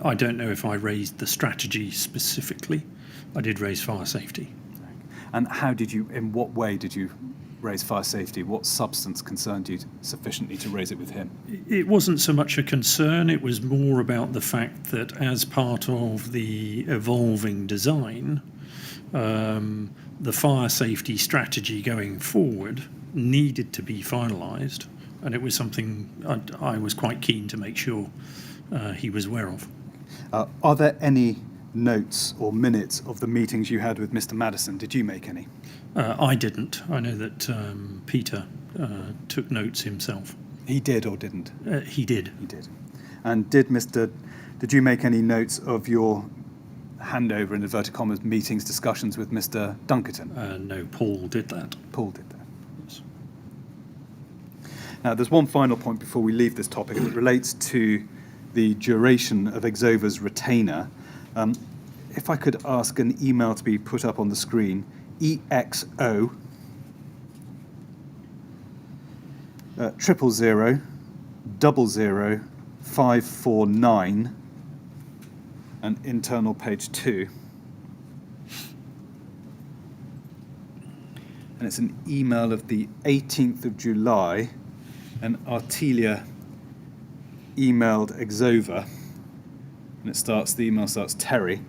I don't know if I raised the strategy specifically. I did raise fire safety. And how did you, in what way did you raise fire safety? What substance concerned you sufficiently to raise it with him? It wasn't so much a concern, it was more about the fact that as part of the evolving design, the fire safety strategy going forward needed to be finalised, and it was something I was quite keen to make sure he was aware of. Are there any notes or minutes of the meetings you had with Mr. Madison? Did you make any? I didn't. I know that Peter took notes himself. He did or didn't? He did. He did. And did you make any notes of your handover, in inverted commas, meetings, discussions with Mr. Dunkerton? No, Paul did that. Paul did that. Yes. Now, there's one final point before we leave this topic that relates to the duration of Exover's retainer. If I could ask an email to be put up on the screen, EXO 000000549, and internal page 2. And it's an email of the 18th of July, and Artelia emailed Exover, and the email starts, Terry,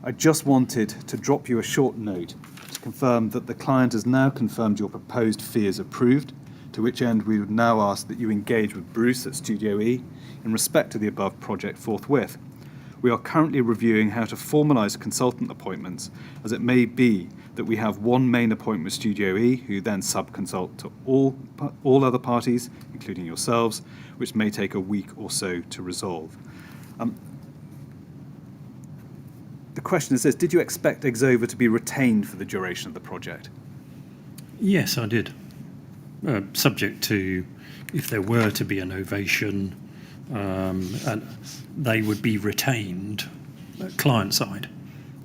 I just wanted to drop you a short note to confirm that the client has now confirmed your proposed fee is approved, to which end we would now ask that you engage with Bruce at Studio E in respect to the above project forthwith. We are currently reviewing how to formalise consultant appointments, as it may be that we have one main appointment with Studio E, who then sub-consult to all other parties, including yourselves, which may take a week or so to resolve. The question is this: did you expect Exover to be retained for the duration of the project? Yes, I did. Subject to if there were to be an ovation, and they would be retained client side.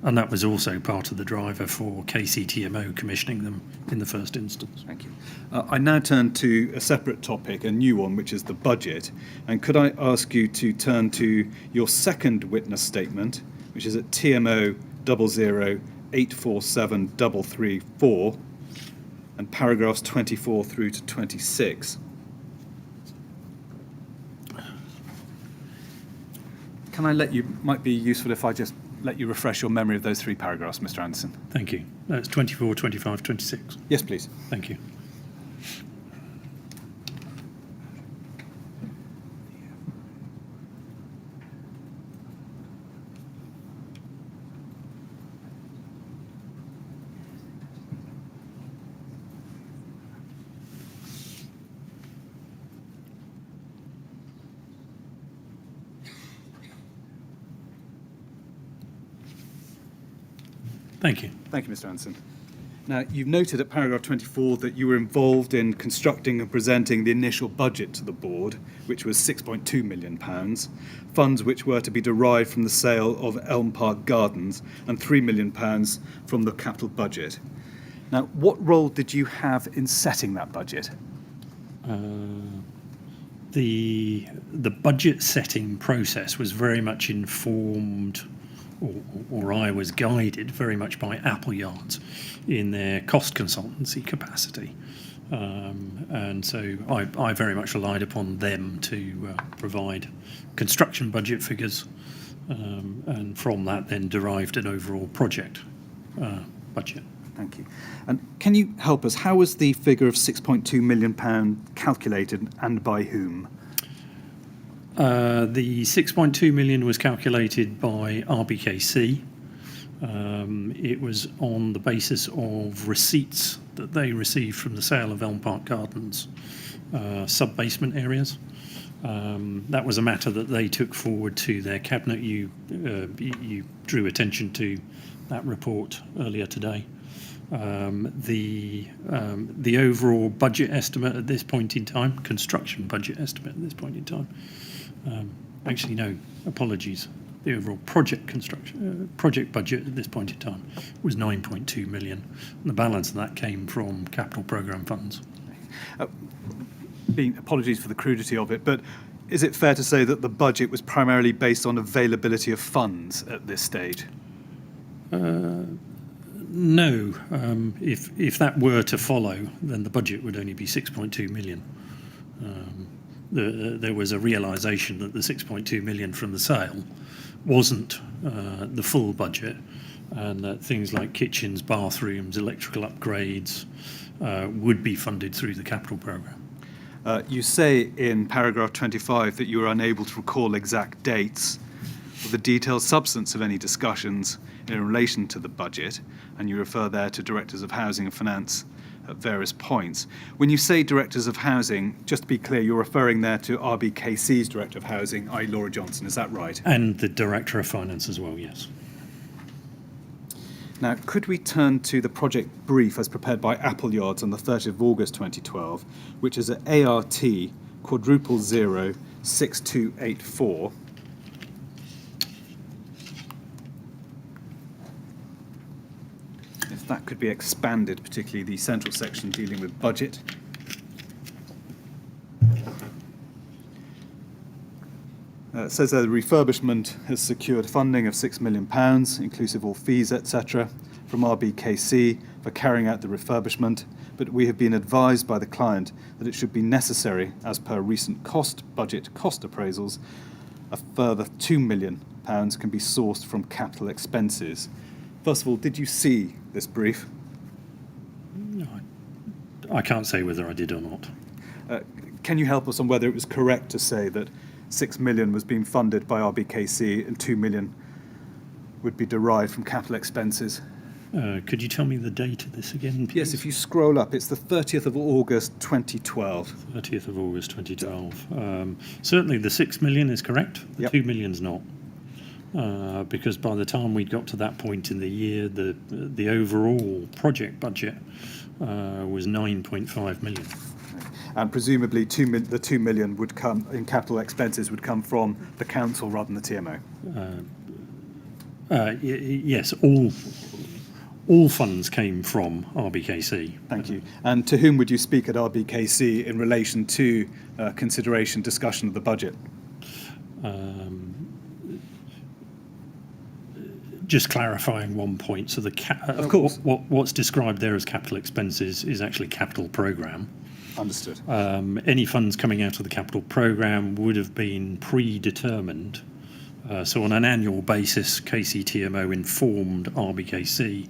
And that was also part of the driver for KCTMO commissioning them in the first instance. Thank you. I now turn to a separate topic, a new one, which is the budget. And could I ask you to turn to your second witness statement, which is at TMO 008473334, and paragraphs 24 through to 26. Can I might be useful if I just let you refresh your memory of those 3 paragraphs, Mr. Anderson. Thank you. That's 24, 25, 26. Yes, please. Thank you. Thank you. Thank you, Mr. Anderson. Now, you've noted at paragraph 24 that you were involved in constructing and presenting the initial budget to the board, which was £6.2 million, funds which were to be derived from the sale of Elm Park Gardens, and £3 million from the capital budget. Now, what role did you have in setting that budget? The budget setting process was very much informed, or I was guided very much by Apple Yards in their cost consultancy capacity. And so I very much relied upon them to provide construction budget figures, and from that then derived an overall project budget. Thank you. And can you help us? How was the figure of £6.2 million calculated, and by whom? The 6.2 million was calculated by RBKC. It was on the basis of receipts that they received from the sale of Elm Park Gardens sub-basement areas. That was a matter that they took forward to their cabinet. You drew attention to that report earlier today. The overall budget estimate at this point in time, construction budget estimate at this point in time, actually no, apologies. The overall project budget at this point in time was 9.2 million, and the balance of that came from capital programme funds. Apologies for the crudity of it, but is it fair to say that the budget was primarily based on availability of funds at this stage? No. If that were to follow, then the budget would only be 6.2 million. There was a realisation that the 6.2 million from the sale wasn't the full budget, and that things like kitchens, bathrooms, electrical upgrades would be funded through the capital programme. You say in paragraph 25 that you were unable to recall exact dates or the detailed substance of any discussions in relation to the budget, and you refer there to Directors of Housing and Finance at various points. When you say Directors of Housing, just to be clear, you're referring there to RBKC's Director of Housing, i.e. Laura Johnson, is that right? And the Director of Finance as well, yes. Now, could we turn to the project brief as prepared by Apple Yards on the 30th of August 2012, which is at ART quadruple 06284. If that could be expanded, particularly the central section dealing with budget. It says that the refurbishment has secured funding of £6 million, inclusive all fees, etc., from RBKC for carrying out the refurbishment, but we have been advised by the client that it should be necessary, as per recent budget cost appraisals, a further £2 million can be sourced from capital expenses. First of all, did you see this brief? No, I can't say whether I did or not. Can you help us on whether it was correct to say that £6 million was being funded by RBKC and £2 million would be derived from capital expenses? Could you tell me the date of this again, please? Yes, if you scroll up, it's the 30th of August 2012. 30th of August 2012. Certainly the 6 million is correct. The 2 million's not. Because by the time we got to that point in the year, the overall project budget was 9.5 million. And presumably the 2 million would come in capital expenses would come from the council rather than the TMO. Yes, all funds came from RBKC. Thank you. And to whom would you speak at RBKC in relation to discussion of the budget? Just clarifying one point. So of course, what's described there as capital expenses is actually capital programme. Understood. Any funds coming out of the capital programme would have been predetermined. So on an annual basis, KCTMO informed RBKC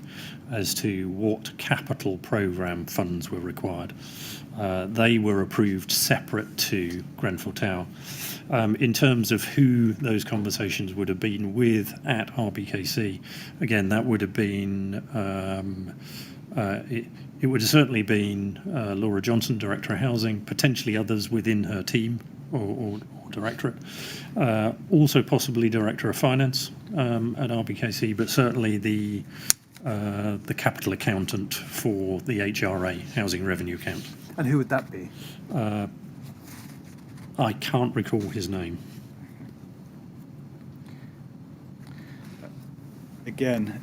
as to what capital programme funds were required. They were approved separate to Grenfell Tower. In terms of who those conversations would have been with at RBKC, again, that would have been, it would have certainly been Laura Johnson, Director of Housing, potentially others within her team or directorate, also possibly Director of Finance at RBKC, but certainly the the capital accountant for the HRA, Housing Revenue Account. And who would that be? I can't recall his name. Again,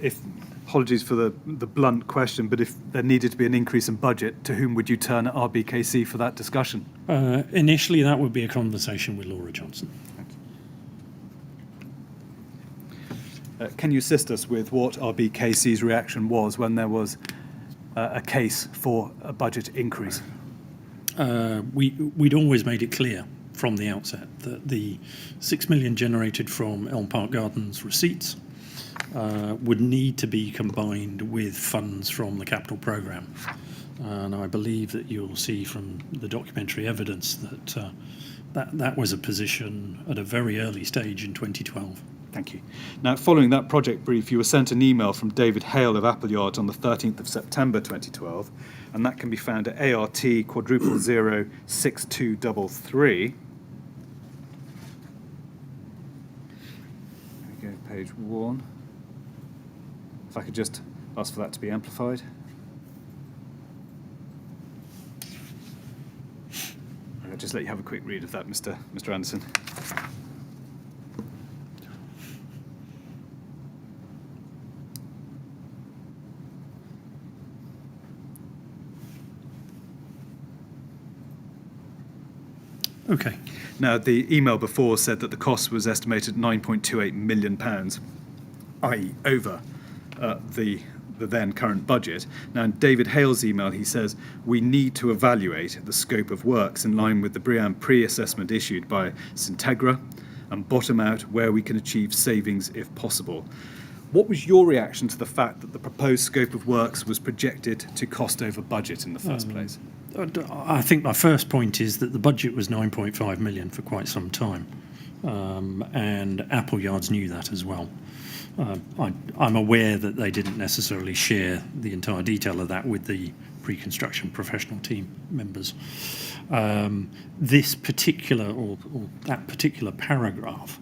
apologies for the blunt question, but if there needed to be an increase in budget, to whom would you turn at RBKC for that discussion? Initially, that would be a conversation with Laura Johnson. Can you assist us with what RBKC's reaction was when there was a case for a budget increase? We'd always made it clear from the outset that the 6 million generated from Elm Park Gardens receipts would need to be combined with funds from the capital programme. And I believe that you'll see from the documentary evidence that that was a position at a very early stage in 2012. Thank you. Now, following that project brief, you were sent an email from David Hale of Apple Yards on the 13th of September 2012, and that can be found at ART:006233. There we go, page 1. If I could just ask for that to be amplified. I'll just let you have a quick read of that, Mr. Anderson. Okay. Now, the email before said that the cost was estimated at £9.28 million, i.e. over the then current budget. Now, in David Hale's email, he says, we need to evaluate the scope of works in line with the BREEAM pre-assessment issued by Syntegra and bottom out where we can achieve savings if possible. What was your reaction to the fact that the proposed scope of works was projected to cost over budget in the first place? I think my first point is that the budget was 9.5 million for quite some time, and Apple Yards knew that as well. I'm aware that they didn't necessarily share the entire detail of that with the pre-construction professional team members. This particular or that particular paragraph,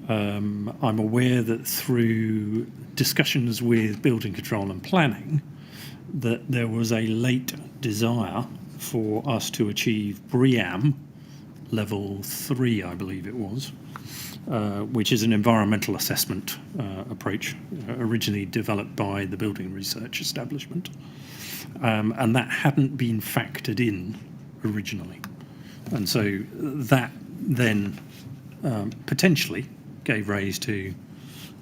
I'm aware that through discussions with building control and planning, that there was a late desire for us to achieve BREEAM level 3, I believe it was, which is an environmental assessment approach originally developed by the Building Research Establishment, and that hadn't been factored in originally, and so that then potentially gave rise to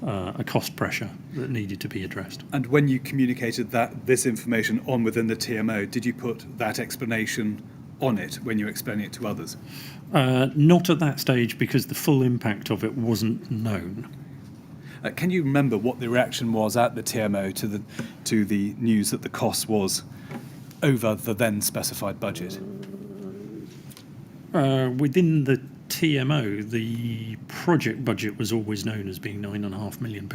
a cost pressure that needed to be addressed. And when you communicated this information on within the TMO, did you put that explanation on it when you were explaining it to others? Not at that stage, because the full impact of it wasn't known. Can you remember what the reaction was at the TMO to the news that the cost was over the then specified budget? Within the TMO, the project budget was always known as being £9.5 million.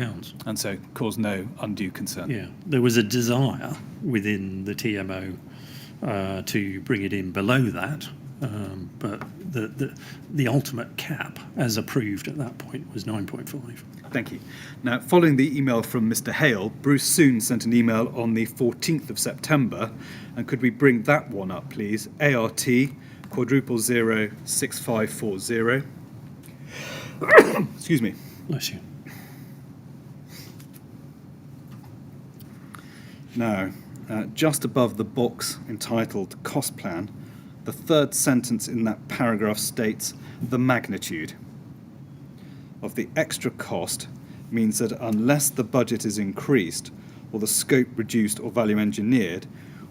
And so caused no undue concern? Yeah, there was a desire within the TMO to bring it in below that, but the ultimate cap, as approved at that point, was 9.5. Thank you. Now, following the email from Mr. Hale, Bruce Soon sent an email on the 14th of September, and could we bring that one up, please? ART:006540. Excuse me. Bless you. Now, just above the box entitled Cost Plan, the third sentence in that paragraph states the magnitude of the extra cost means that unless the budget is increased or the scope reduced or value engineered,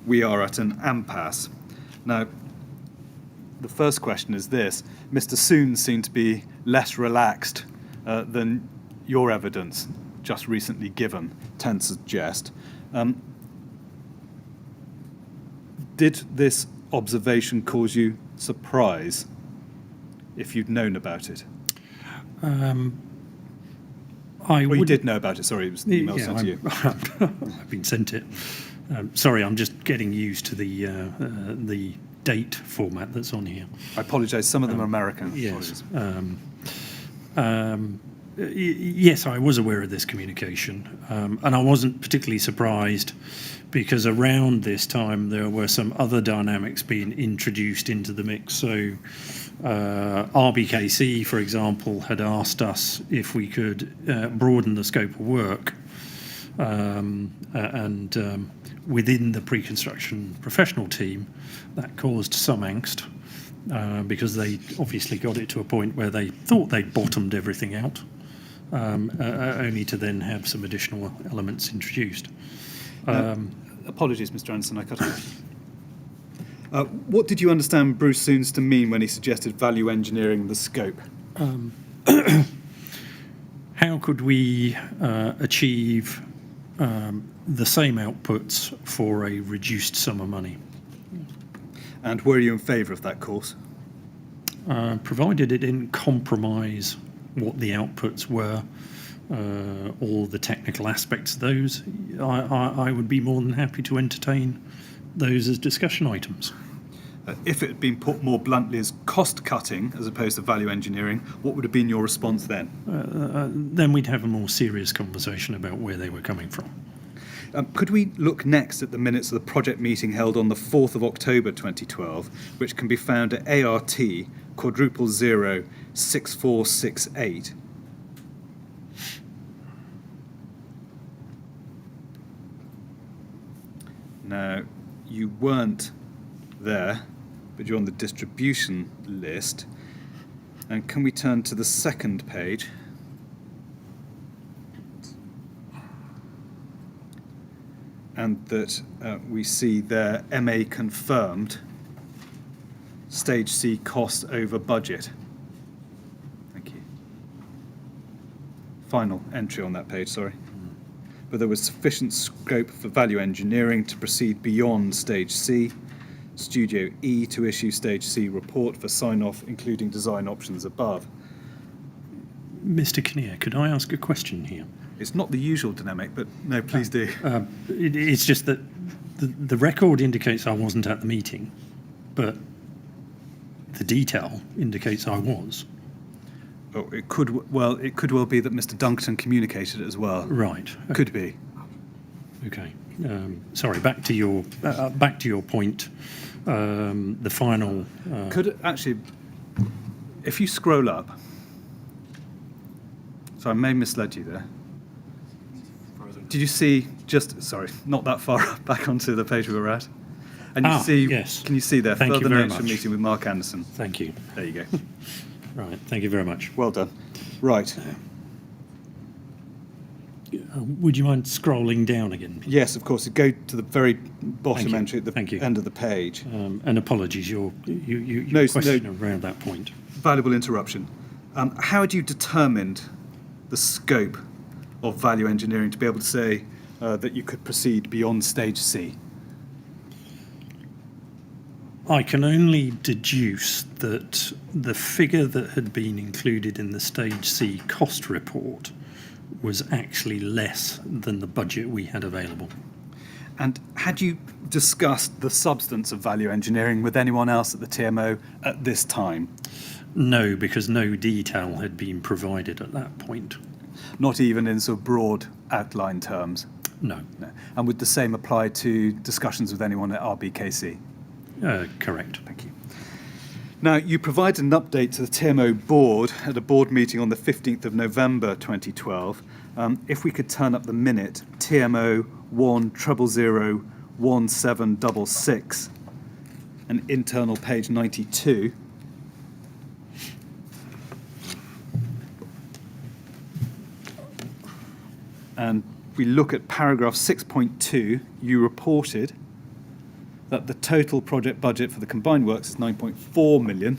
we are at an impasse. Now, the first question is this. Mr. Soon seemed to be less relaxed than your evidence just recently given tend to suggest. Did this observation cause you surprise if you'd known about it? You did know about it, sorry, it was the email sent to you. I've been sent it. Sorry, I'm just getting used to the date format that's on here. I apologise, some of them are American. Yes. Yes, I was aware of this communication, and I wasn't particularly surprised because around this time there were some other dynamics being introduced into the mix. So RBKC, for example, had asked us if we could broaden the scope of work, and within the pre-construction professional team, that caused some angst. Because they obviously got it to a point where they thought they'd bottomed everything out, only to then have some additional elements introduced. Apologies, Mr. Anderson, I cut off. What did you understand Bruce Soons to mean when he suggested value engineering the scope? How could we achieve the same outputs for a reduced sum of money? And were you in favour of that course? Provided it didn't compromise what the outputs were, or the technical aspects of those, I would be more than happy to entertain those as discussion items. If it had been put more bluntly as cost cutting as opposed to value engineering, what would have been your response then? Then we'd have a more serious conversation about where they were coming from. Could we look next at the minutes of the project meeting held on the 4th of October 2012, which can be found at ART quadruple 06468. Now, you weren't there, but you're on the distribution list. And can we turn to the second page? And that we see there MA confirmed, stage C cost over budget. Thank you. Final entry on that page, sorry. But there was sufficient scope for value engineering to proceed beyond stage C. Studio E to issue stage C report for sign-off, including design options above. Mr. Kinnear, could I ask a question here? It's not the usual dynamic, but no, please do. It's just that the record indicates I wasn't at the meeting, but the detail indicates I was. Oh, it could well be that Mr. Dunkerton communicated it as well. Right. Could be. Okay. Sorry. Back to your point. The final. Could actually, if you scroll up. So I may have misled you there. Did you see not that far back onto the page we were at? And you see, yes. Can you see there? Thank you further very notes from much. meeting with Mark Anderson. Thank you. There you go. Right. Thank you very much. Well done. Right. Would you mind scrolling down again? Yes, of course. Go to the very bottom Thank you. entry at the Thank you. end of the page. And apologies, your No, question around that point. Valuable interruption. How had you determined the scope of value engineering to be able to say that you could proceed beyond stage C? I can only deduce that the figure that had been included in the stage C cost report was actually less than the budget we had available. And had you discussed the substance of value engineering with anyone else at the TMO at this time? No, because no detail had been provided at that point. Not even in sort of broad outline terms? No. No. And would the same apply to discussions with anyone at RBKC? Correct. Thank you. Now, you provided an update to the TMO board at a board meeting on the 15th of November 2012. If we could turn up the minute, TMO 1001766, and internal page 92. And we look at paragraph 6.2, you reported that the total project budget for the combined works is 9.4 million.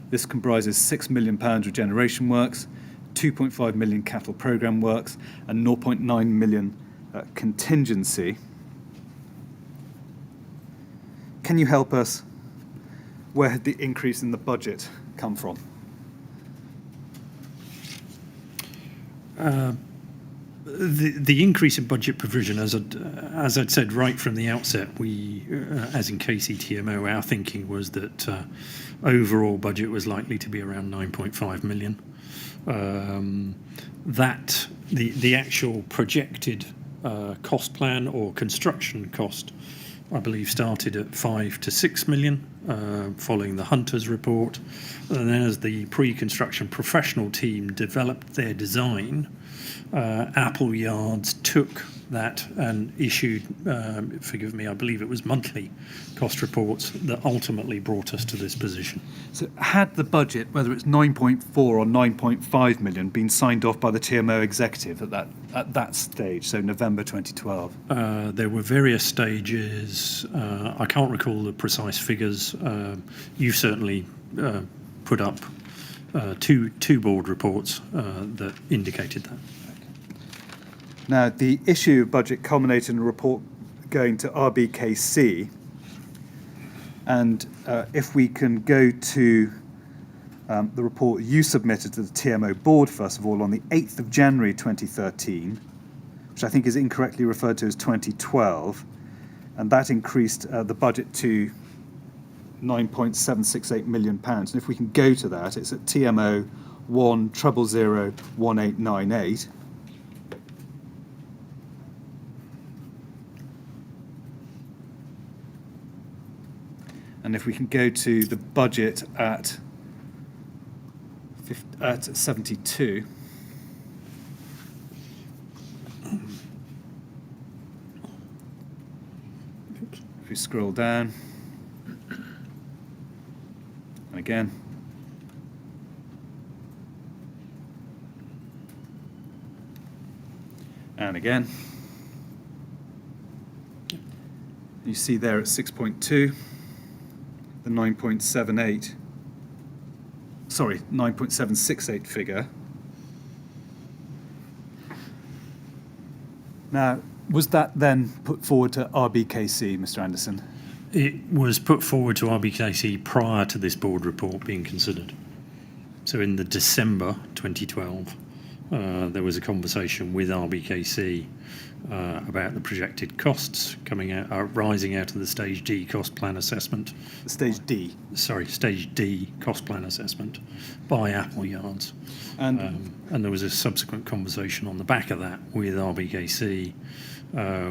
This comprises £6 million regeneration works, 2.5 million capital programme works, and 0.9 million contingency. Can you help us? Where had the increase in the budget come from? The increase in budget provision, as I'd said right from the outset, we, as in KCTMO, our thinking was that overall budget was likely to be around 9.5 million. That the actual projected cost plan or construction cost, I believe, started at 5 to 6 million, following the Hunters report. And then as the pre-construction professional team developed their design, Apple Yards took that and issued, forgive me, I believe it was monthly cost reports that ultimately brought us to this position. So had the budget, whether it's 9.4 or 9.5 million, been signed off by the TMO executive at that stage, so November 2012? There were various stages. I can't recall the precise figures. You've certainly put up two board reports that indicated that. Now, the issue of budget culminated in a report going to RBKC, and if we can go to the report you submitted to the TMO board, first of all, on the 8th of January 2013, which I think is incorrectly referred to as 2012, and that increased the budget to £9.768 million. And if we can go to that, it's at TMO 1001898. And if we can go to the budget at 72. If we scroll down, and again, and again, you see there at 6.2. The 9.768 figure. Now, was that then put forward to RBKC, Mr. Anderson? It was put forward to RBKC prior to this board report being considered. So in the December 2012, there was a conversation with RBKC about the projected costs coming out, rising out of the Stage D cost plan assessment. Stage D. Sorry, Stage D cost plan assessment by Apple Yards. And there was a subsequent conversation on the back of that with RBKC,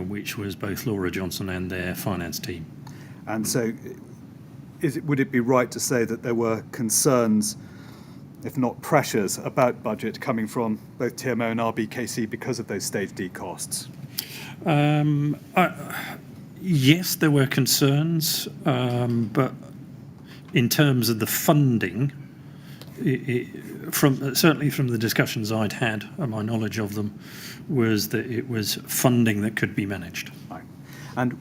which was both Laura Johnson and their finance team. And so would it be right to say that there were concerns, if not pressures, about budget coming from both TMO and RBKC because of those Stage D costs? Yes, there were concerns, but in terms of the funding, certainly from the discussions I'd had, and my knowledge of them, was that it was funding that could be managed. Right. And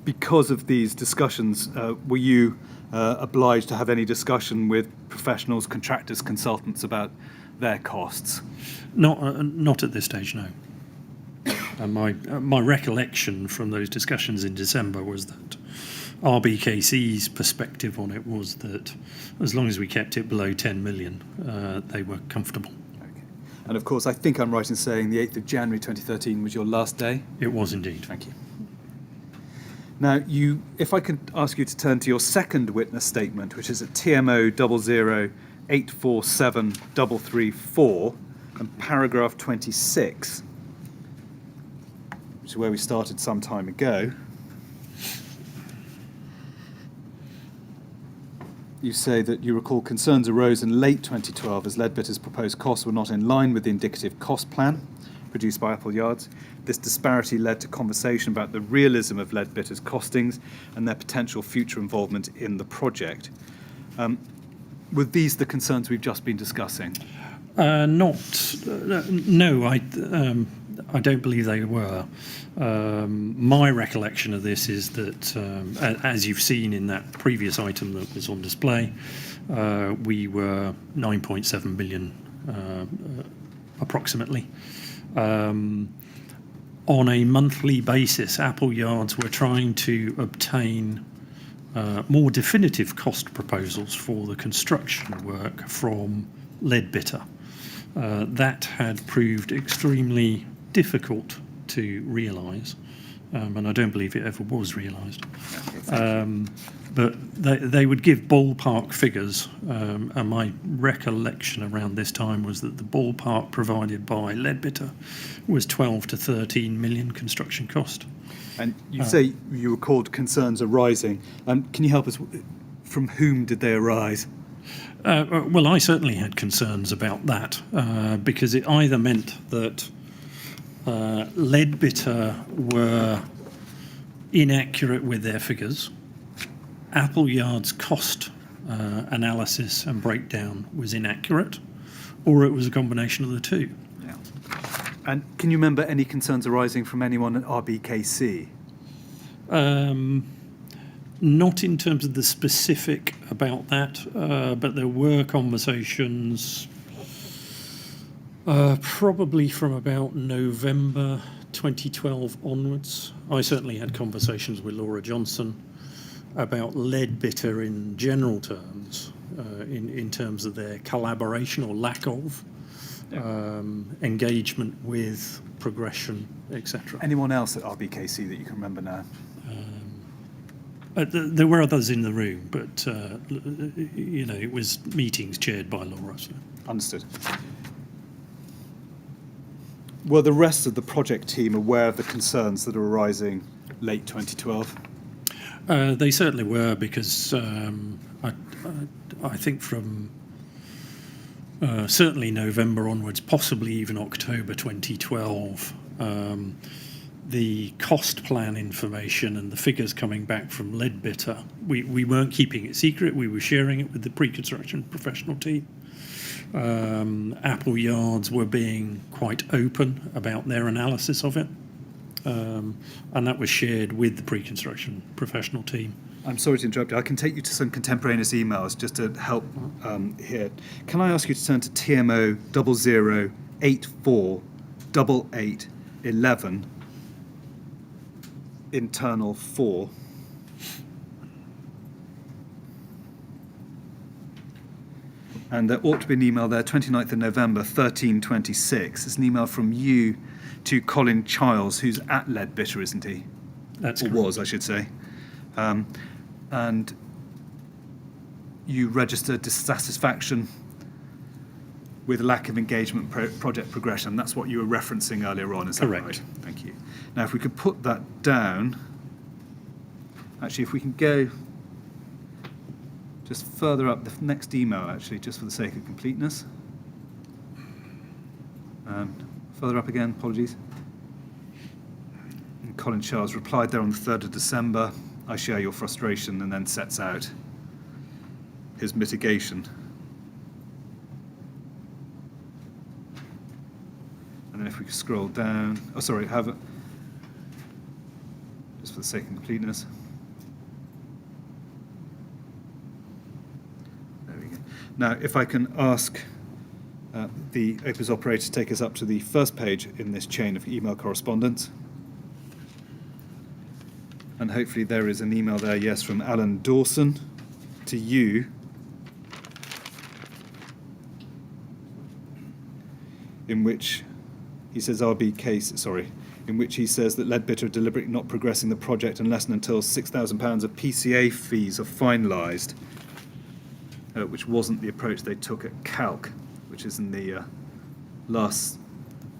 because of these discussions, were you obliged to have any discussion with professionals, contractors, consultants about their costs? Not at this stage, no. My recollection from those discussions in December was that RBKC's perspective on it was that as long as we kept it below 10 million, they were comfortable. Okay. And of course, I think I'm right in saying the 8th of January 2013 was your last day? It was indeed. Thank you. Now, if I could ask you to turn to your second witness statement, which is at TMO 008473334 and paragraph 26, which is where we started some time ago. You say that you recall concerns arose in late 2012 as Leadbitter's proposed costs were not in line with the indicative cost plan produced by Apple Yards. This disparity led to conversation about the realism of Leadbitter's costings and their potential future involvement in the project. Were these the concerns we've just been discussing? No, I don't believe they were. My recollection of this is that, as you've seen in that previous item that was on display, we were 9.7 million approximately. On a monthly basis, Apple Yards were trying to obtain more definitive cost proposals for the construction work from Leadbitter. That had proved extremely difficult to realise, and I don't believe it ever was realised. But they would give ballpark figures, and my recollection around this time was that the ballpark provided by Leadbitter was 12 to 13 million construction cost. And you say you recalled concerns arising. Can you help us? From whom did they arise? Well, I certainly had concerns about that, because it either meant that Leadbitter were inaccurate with their figures, Apple Yards cost analysis and breakdown was inaccurate, or it was a combination of the two. Yeah. And can you remember any concerns arising from anyone at RBKC? Not in terms of the specific about that, but there were conversations probably from about November 2012 onwards. I certainly had conversations with Laura Johnson about Leadbitter in general terms, in terms of their collaboration or lack of engagement with progression, etc. Anyone else at RBKC that you can remember now? There were others in the room, but it was meetings chaired by Laura. So. Understood. Were the rest of the project team aware of the concerns that are arising late 2012? They certainly were, because I think from certainly November onwards, possibly even October 2012, the cost plan information and the figures coming back from Leadbitter, we weren't keeping it secret, we were sharing it with the pre-construction professional team. Apple Yards were being quite open about their analysis of it, and that was shared with the pre-construction professional team. I'm sorry to interrupt you. I can take you to some contemporaneous emails just to help here. Can I ask you to turn to TMO 00848811 internal 4. And there ought to be an email there, 29th of November, 1326. It's an email from you to Colin Childs, who's at Leadbitter, isn't he? That's or correct. was, I should say. And you registered dissatisfaction with lack of engagement project progression. That's what you were referencing earlier on, is that Correct. right? Thank you. Now, if we could put that down, actually, if we can go just further up, the next email, actually, just for the sake of completeness. Further up again, apologies. And Colin Charles replied there on the 3rd of December. I share your frustration, and then sets out his mitigation. And then if we could scroll down, just for the sake of completeness. There we go. Now, if I can ask the OPIS operator to take us up to the first page in this chain of email correspondence. And hopefully there is an email there, yes, from Alan Dawson to you. In which he says in which he says that Leadbitter are deliberately not progressing the project unless and until £6,000 of PCA fees are finalised, which wasn't the approach they took at Calc, which is in the last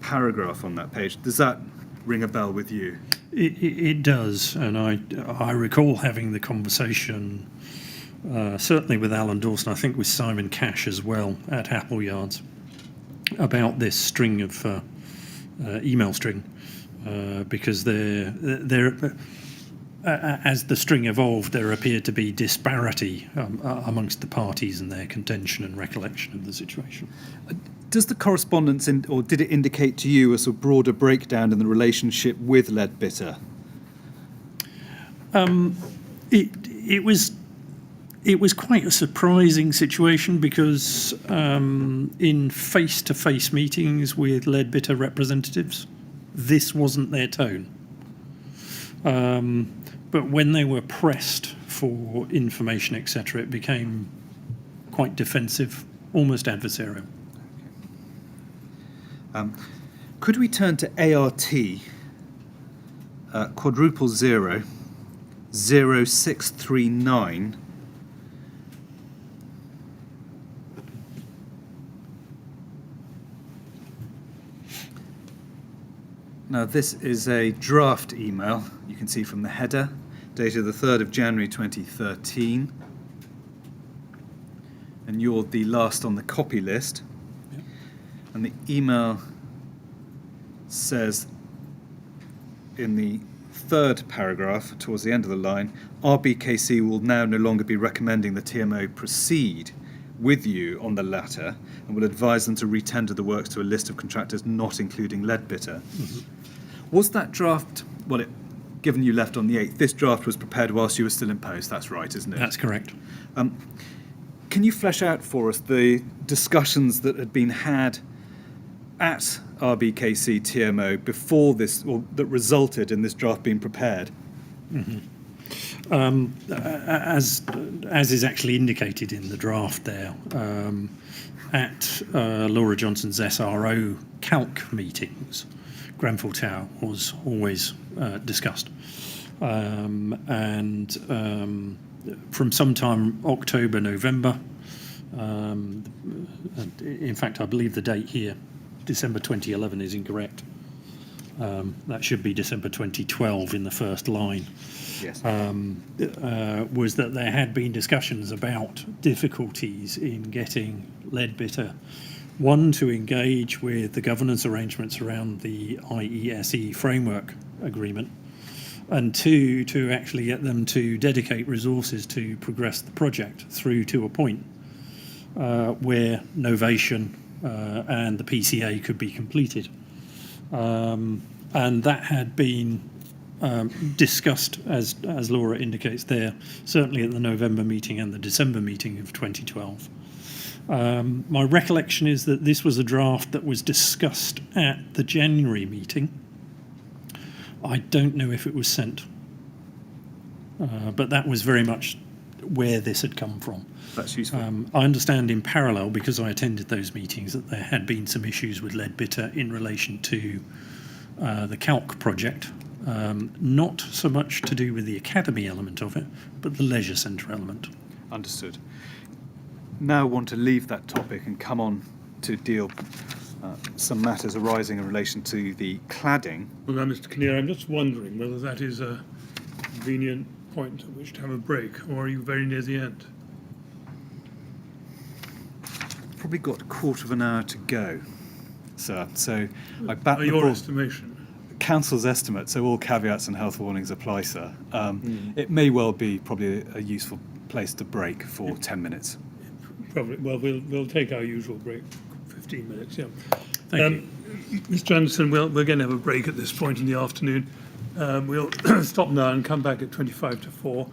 paragraph on that page. Does that ring a bell with you? It does, and I recall having the conversation, certainly with Alan Dawson, I think with Simon Cash as well at Apple Yards, about this string of email string, because as the string evolved, there appeared to be disparity amongst the parties and their contention and recollection of the situation. Does the correspondence, or did it indicate to you a sort of broader breakdown in the relationship with Leadbitter? It was quite a surprising situation, because in face-to-face meetings with Leadbitter representatives, this wasn't their tone. But when they were pressed for information, etc., it became quite defensive, almost adversarial. Could we turn to ART, quadruple 0639. Now this is a draft email, you can see from the header, dated the 3rd of January 2013. And you're the last on the copy list. Yep. And the email says in the third paragraph, towards the end of the line, RBKC will now no longer be recommending the TMO proceed with you on the latter and will advise them to retender the works to a list of contractors not including Leadbitter. Mm-hmm. Was that draft, given you left on the 8th, this draft was prepared whilst you were still in post, that's right, isn't it? That's correct. Can you flesh out for us the discussions that had been had at RBKC TMO before this, or that resulted in this draft being prepared? As is actually indicated in the draft there, at Laura Johnson's SRO calc meetings, Grenfell Tower was always discussed. From sometime October, November, in fact, I believe the date here, December 2011, is incorrect. That should be December 2012 in the first line. Yes. Was that there had been discussions about difficulties in getting Leadbitter, one, to engage with the governance arrangements around the IESE framework agreement, and two, to actually get them to dedicate resources to progress the project through to a point where novation and the PCA could be completed. And that had been discussed, as Laura indicates there, certainly at the November meeting and the December meeting of 2012. My recollection is that this was a draft that was discussed at the January meeting. I don't know if it was sent, but that was very much where this had come from. That's useful. I understand in parallel, because I attended those meetings, that there had been some issues with Leadbitter in relation to the calc project, not so much to do with the academy element of it, but the leisure centre element. Understood. Now I want to leave that topic and come on to deal some matters arising in relation to the cladding. Well, now, Mr. Kinnear, I'm just wondering whether that is a convenient point at which to have a break, or are you very near the end? Probably got a quarter of an hour to go, sir. So I bat By the your ball. estimation. Council's estimate, so all caveats and health warnings apply, sir. It may well be probably a useful place to break for 10 minutes. Probably. Well, we'll take our usual break, 15 minutes. Yeah. Thank you. Mr. Anderson, we're going to have a break at this point in the afternoon. We'll stop now and come back at 25 to 4.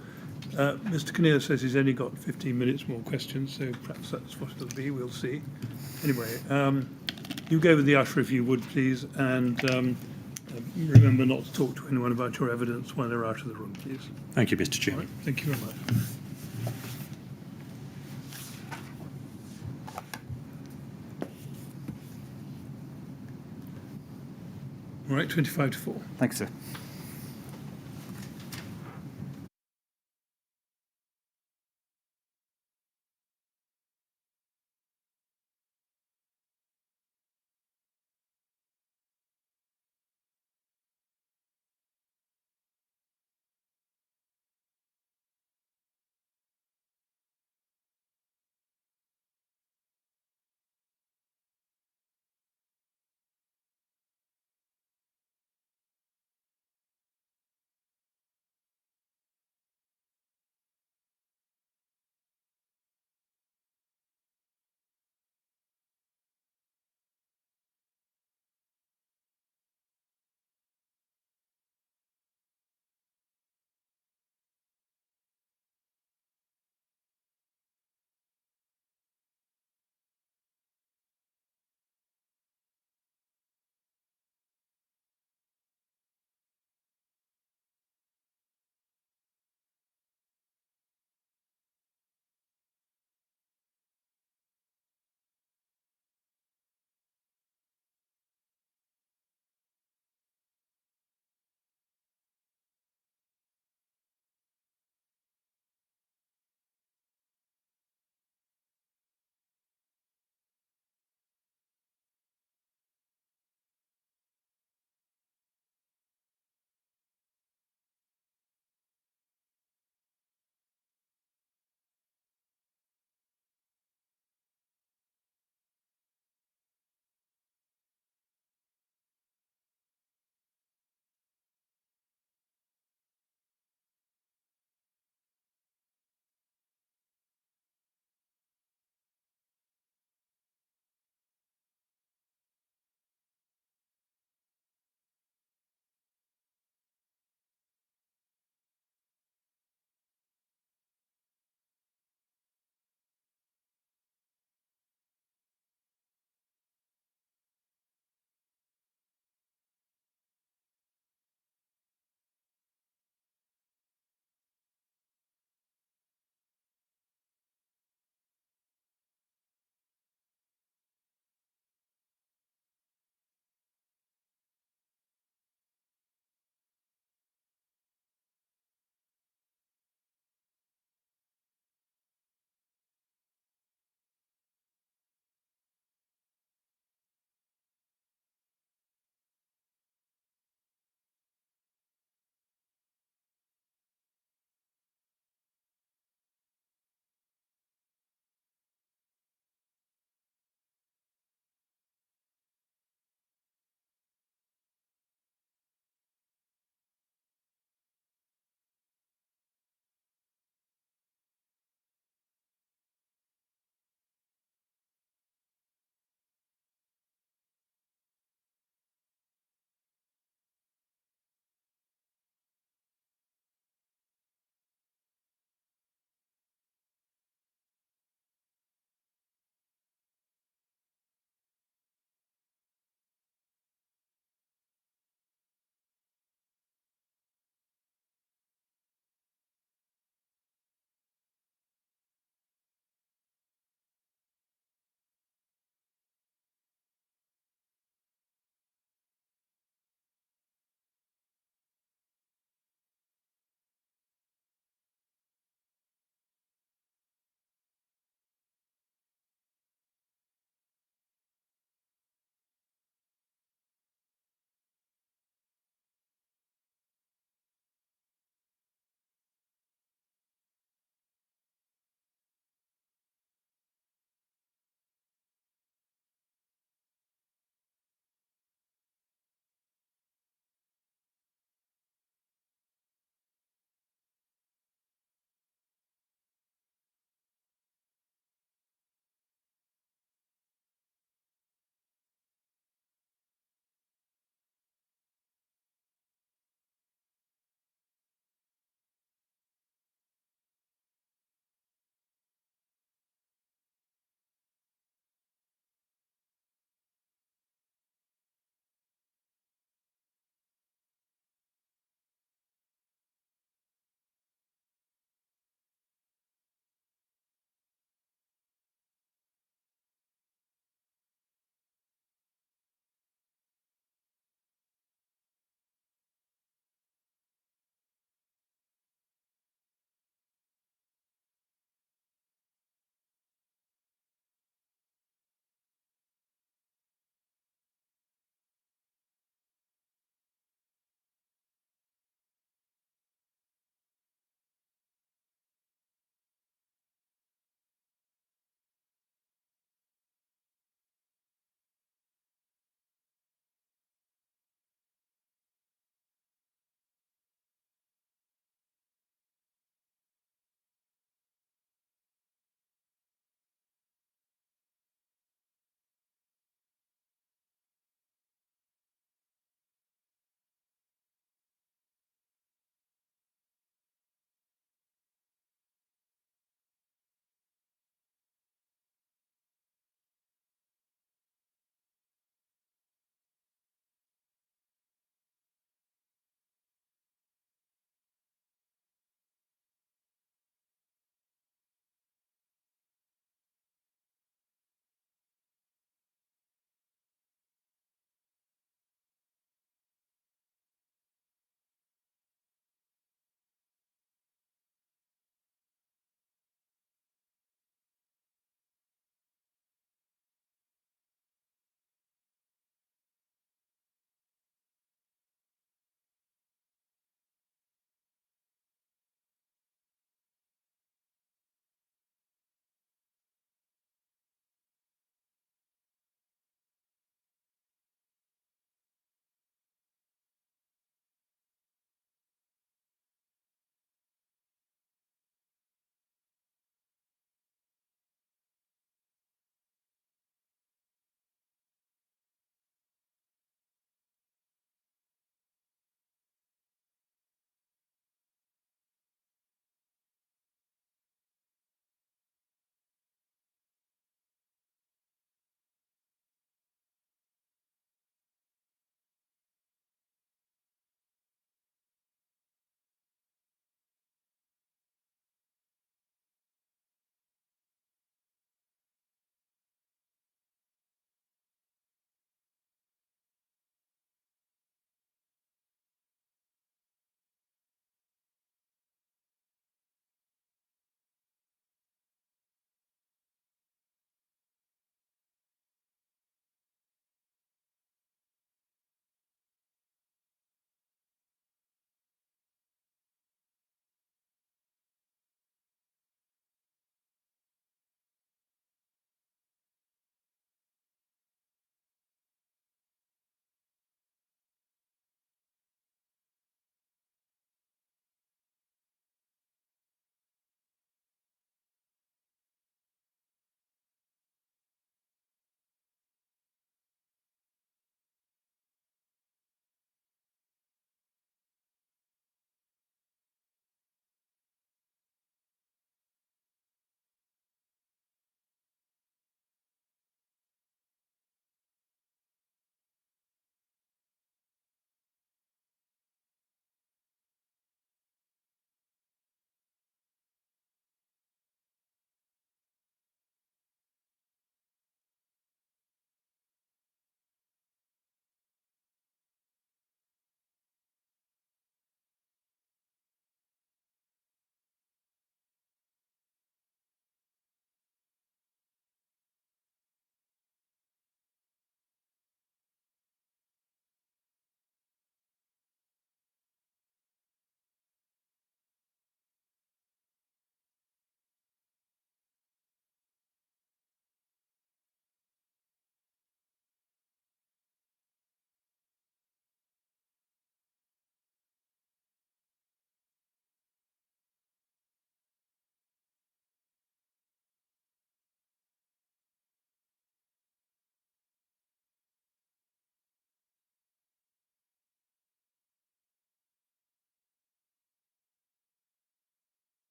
Mr. Kinnear says he's only got 15 minutes more questions, so perhaps that's what it'll be. We'll see. Anyway, you go with the usher if you would, please, and remember not to talk to anyone about your evidence when they're out of the room, please. Thank you, Mr. All Chairman. right. Thank you very much. All right, 25 to 4. Thanks, sir.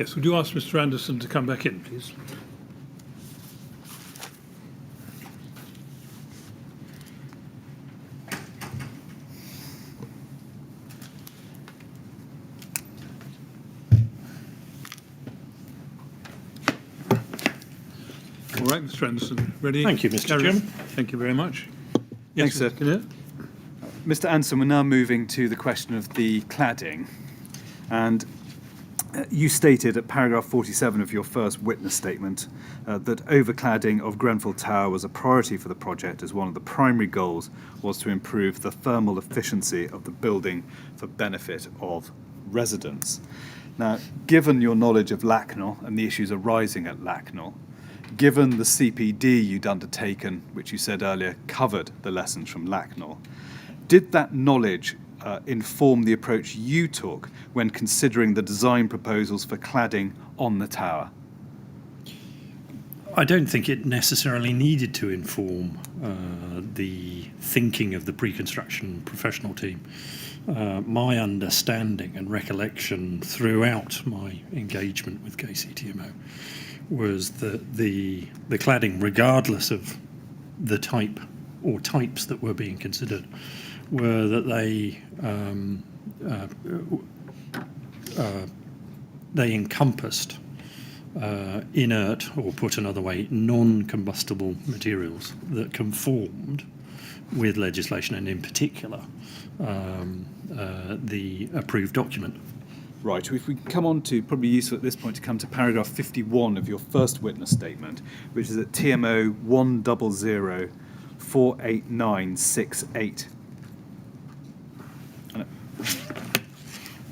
Yes, would you ask Mr. Anderson to come back in, please? All right, Mr. Anderson, ready? Thank you, Mr. Carry on. Chairman. Thank you very much. Thanks, sir. Mr. Kinnear? Mr. Anderson, we're now moving to the question of the cladding. And you stated at paragraph 47 of your first witness statement that overcladding of Grenfell Tower was a priority for the project, as one of the primary goals was to improve the thermal efficiency of the building for benefit of residents. Now, given your knowledge of Lacknell and the issues arising at Lacknell, given the CPD you'd undertaken, which you said earlier covered the lessons from Lacknell, did that knowledge inform the approach you took when considering the design proposals for cladding on the tower? I don't think it necessarily needed to inform the thinking of the pre-construction professional team. My understanding and recollection throughout my engagement with KCTMO was that the cladding, regardless of the type or types that were being considered, were that they encompassed inert, or put another way, non-combustible materials that conformed with legislation, and in particular the approved document. Right, if we come on to, probably useful at this point to come to paragraph 51 of your first witness statement, which is at TMO 100-48968.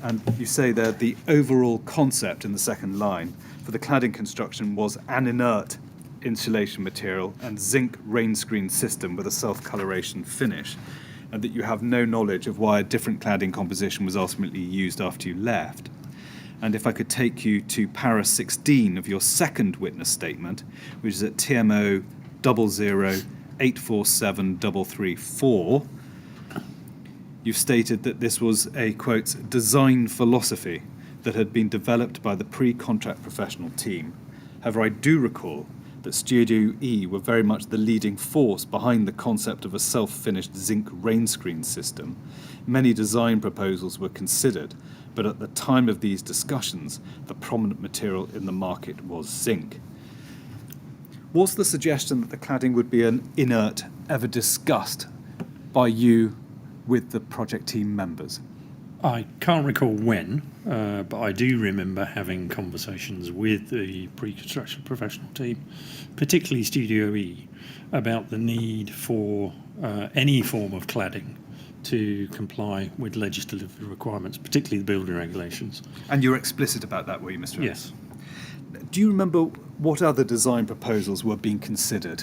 And you say there the overall concept in the second line for the cladding construction was an inert insulation material and zinc rain screen system with a self-coloration finish, and that you have no knowledge of why a different cladding composition was ultimately used after you left. And if I could take you to para 16 of your second witness statement, which is at TMO 00847334, you've stated that this was a, quote, design philosophy that had been developed by the pre-contract professional team. However, I do recall that Studio E were very much the leading force behind the concept of a self-finished zinc rain screen system. Many design proposals were considered, but at the time of these discussions, the prominent material in the market was zinc. Was the suggestion that the cladding would be an inert ever discussed by you with the project team members? I can't recall when, but I do remember having conversations with the pre-construction professional team, particularly Studio E, about the need for any form of cladding to comply with legislative requirements, particularly the building regulations. And you were explicit about that, were you, Mr. Yes. Do you remember what other design proposals were being considered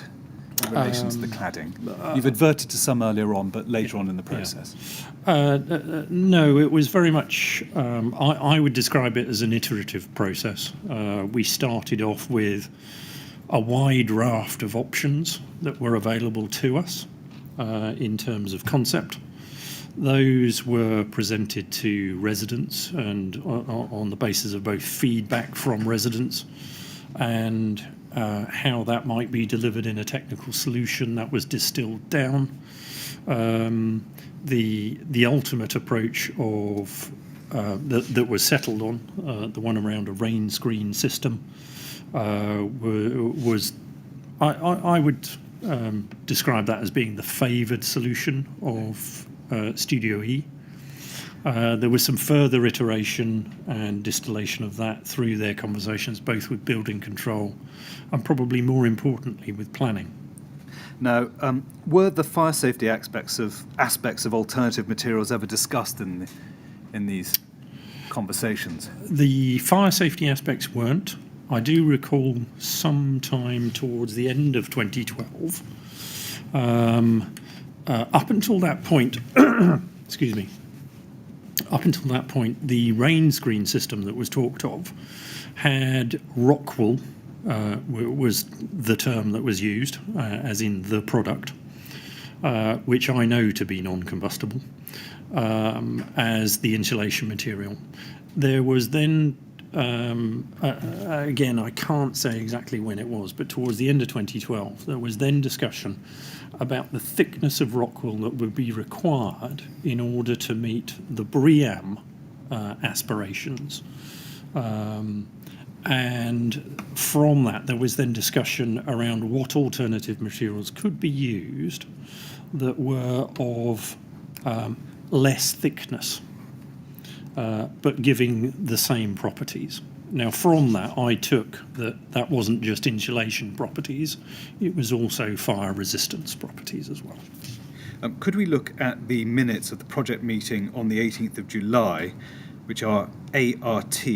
in relation to the cladding? You've adverted to some earlier on, but later on in the process. No, it was very much, I would describe it as an iterative process. We started off with a wide raft of options that were available to us in terms of concept. Those were presented to residents, and on the basis of both feedback from residents and how that might be delivered in a technical solution, that was distilled down. The ultimate approach of that was settled on, the one around a rain screen system, was I would describe that as being the favoured solution of Studio E. There was some further iteration and distillation of that through their conversations, both with building control and probably more importantly with planning. Now, were the fire safety aspects of alternative materials ever discussed in these conversations? The fire safety aspects weren't. I do recall sometime towards the end of 2012. Up until that point, excuse me. Up until that point, the rain screen system that was talked of had rockwool, was the term that was used, as in the product, which I know to be non-combustible, as the insulation material. There was then again, I can't say exactly when it was, but towards the end of 2012, there was then discussion about the thickness of rockwool that would be required in order to meet the BREEAM aspirations. And from that, there was then discussion around what alternative materials could be used that were of less thickness, but giving the same properties. Now, from that, I took that wasn't just insulation properties, it was also fire resistance properties as well. Could we look at the minutes of the project meeting on the 18th of July, which are ART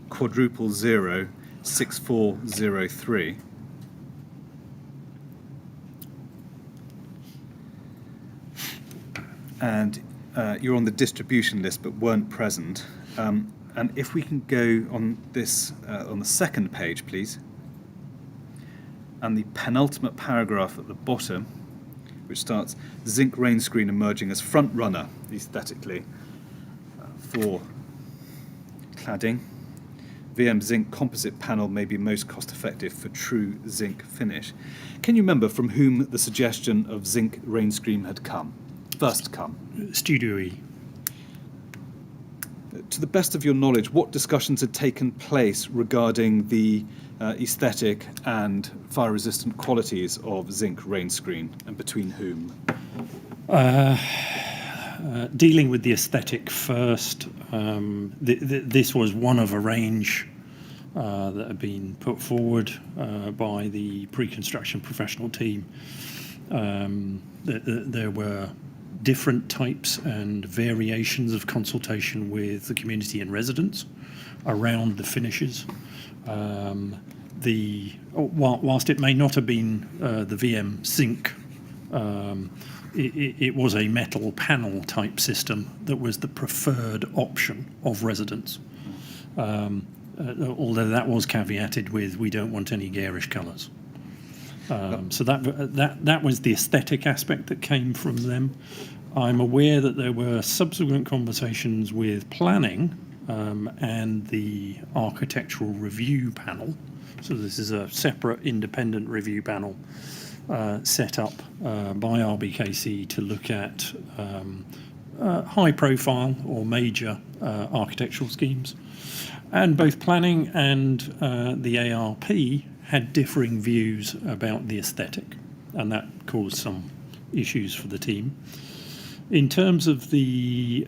quadruple 06403? And you're on the distribution list but weren't present. And if we can go on this, on the second page, please, and the penultimate paragraph at the bottom, which starts, zinc rain screen emerging as front runner aesthetically for cladding. VM zinc composite panel may be most cost effective for true zinc finish. Can you remember from whom the suggestion of zinc rain screen had first come? Studio E. To the best of your knowledge, what discussions had taken place regarding the aesthetic and fire-resistant qualities of zinc rain screen, and between whom? Dealing with the aesthetic first, this was one of a range that had been put forward by the pre-construction professional team. There were different types and variations of consultation with the community and residents around the finishes. Whilst it may not have been the VM zinc, it was a metal panel type system that was the preferred option of residents. Although that was caveated with, we don't want any garish colours. So that was the aesthetic aspect that came from them. I'm aware that there were subsequent conversations with planning and the architectural review panel. So this is a separate independent review panel set up by RBKC to look at high profile or major architectural schemes. And both planning and the ARP had differing views about the aesthetic, and that caused some issues for the team. In terms of the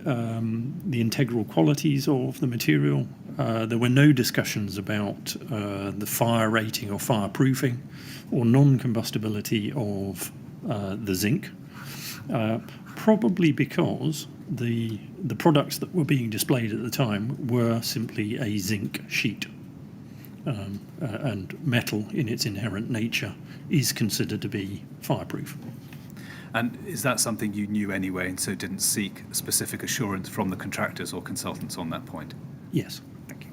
integral qualities of the material, there were no discussions about the fire rating or fireproofing or non-combustibility of the zinc, probably because the products that were being displayed at the time were simply a zinc sheet. And metal in its inherent nature is considered to be fireproof. And is that something you knew anyway, and so didn't seek specific assurance from the contractors or consultants on that point? Yes. Thank you.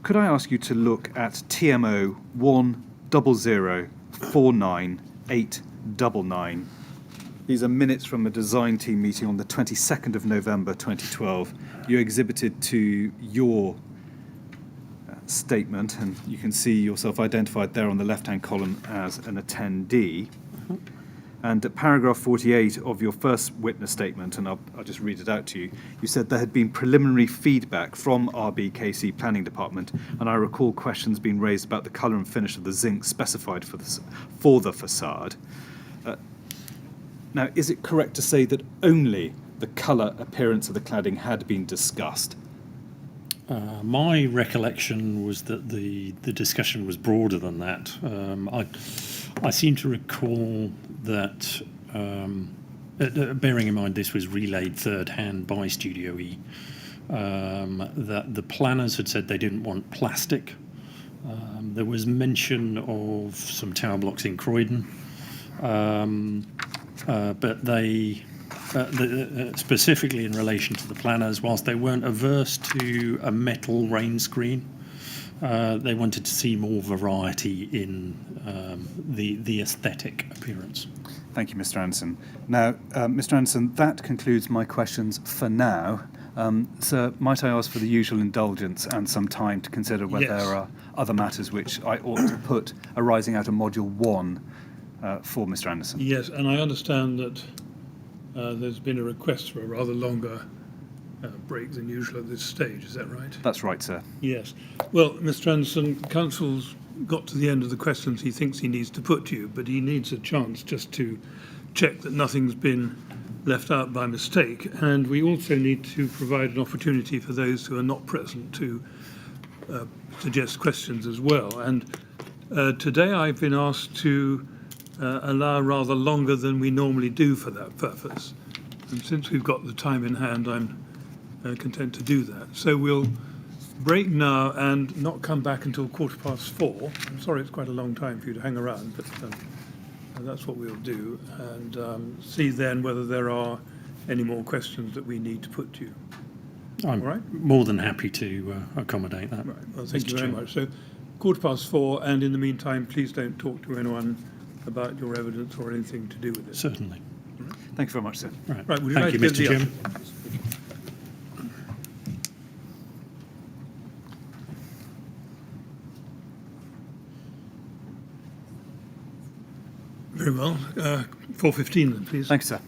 Could I ask you to look at TMO 100499899? These are minutes from a design team meeting on the 22nd of November 2012. You exhibited to your statement, and you can see yourself identified there on the left-hand column as an attendee. And at paragraph 48 of your first witness statement, and I'll just read it out to you, you said there had been preliminary feedback from RBKC Planning Department, and I recall questions being raised about the colour and finish of the zinc specified for the facade. Now, is it correct to say that only the colour appearance of the cladding had been discussed? My recollection was that the discussion was broader than that. I seem to recall that, bearing in mind this was relayed third hand by Studio E, that the planners had said they didn't want plastic. There was mention of some tower blocks in Croydon, but they... specifically in relation to the planners, whilst they weren't averse to a metal rain screen, They wanted to see more variety in the aesthetic appearance. Thank you, Mr. Anderson. Now, Mr. Anderson, that concludes my questions for now. Sir, might I ask for the usual indulgence and some time to consider whether Yes. there are other matters which I ought to put arising out of Module 1 for Mr. Anderson? Yes, and I understand that there's been a request for a rather longer break than usual at this stage. Is that right? That's right, sir. Yes. Well, Mr. Anderson, Council's got to the end of the questions he thinks he needs to put to you, but he needs a chance just to check that nothing's been left out by mistake. And we also need to provide an opportunity for those who are not present to suggest questions as well. And today I've been asked to allow rather longer than we normally do for that purpose. And since we've got the time in hand, I'm content to do that. So we'll break now and not come back until 4:15. I'm sorry it's quite a long time for you to hang around, but that's what we'll do, and see then whether there are any more questions that we need to put to you. I'm All right? more than happy to accommodate that. Right. Well, thank Mr. you very Chair. much. So 4:15, and in the meantime, please don't talk to anyone about your evidence or anything to do with it. Certainly. Thank you very much, sir. Right. Right, would you Thank like you, to give Mr. the Chairman. Very well. 4:15 then, please. Thank you, sir.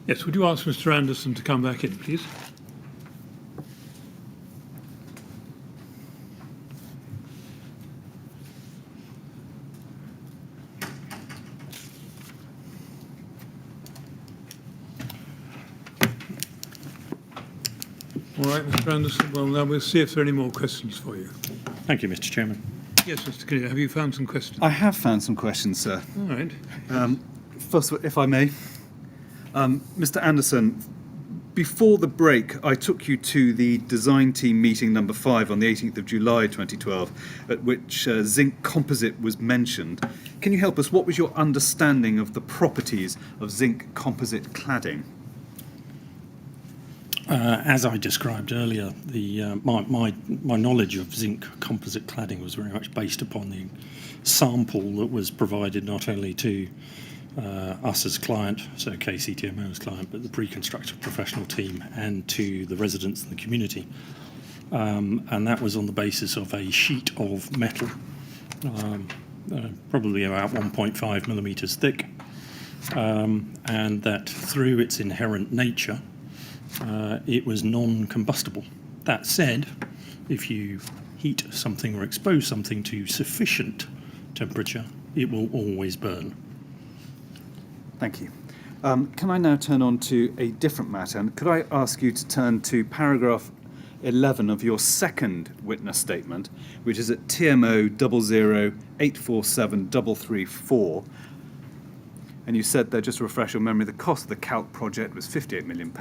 Yes, would you ask Mr. Anderson to come back in, please? All right, Mr. Anderson. Well, now we'll see if there are any more questions for you. Thank you, Mr. Chairman. Yes, Mr. Kinnear, have you found some questions? I have found some questions, sir. All right. First, if I may, Mr. Anderson, before the break, I took you to the design team meeting number 5 on the 18th of July 2012, at which zinc composite was mentioned. Can you help us? What was your understanding of the properties of zinc composite cladding? As I described earlier, my knowledge of zinc composite cladding was very much based upon the sample that was provided not only to us as client, so Tmo as client, but the pre-construction professional team and to the residents and the community. And that was on the basis of a sheet of metal, probably about 1.5 millimetres thick, and that through its inherent nature, it was non-combustible. That said, if you heat something or expose something to sufficient temperature, it will always burn. Thank you. Can I now turn on to a different matter? And could I ask you to turn to paragraph 11 of your second witness statement, which is at TMO 008473334. And you said there, just to refresh your memory, the cost of the calc project was £58 million.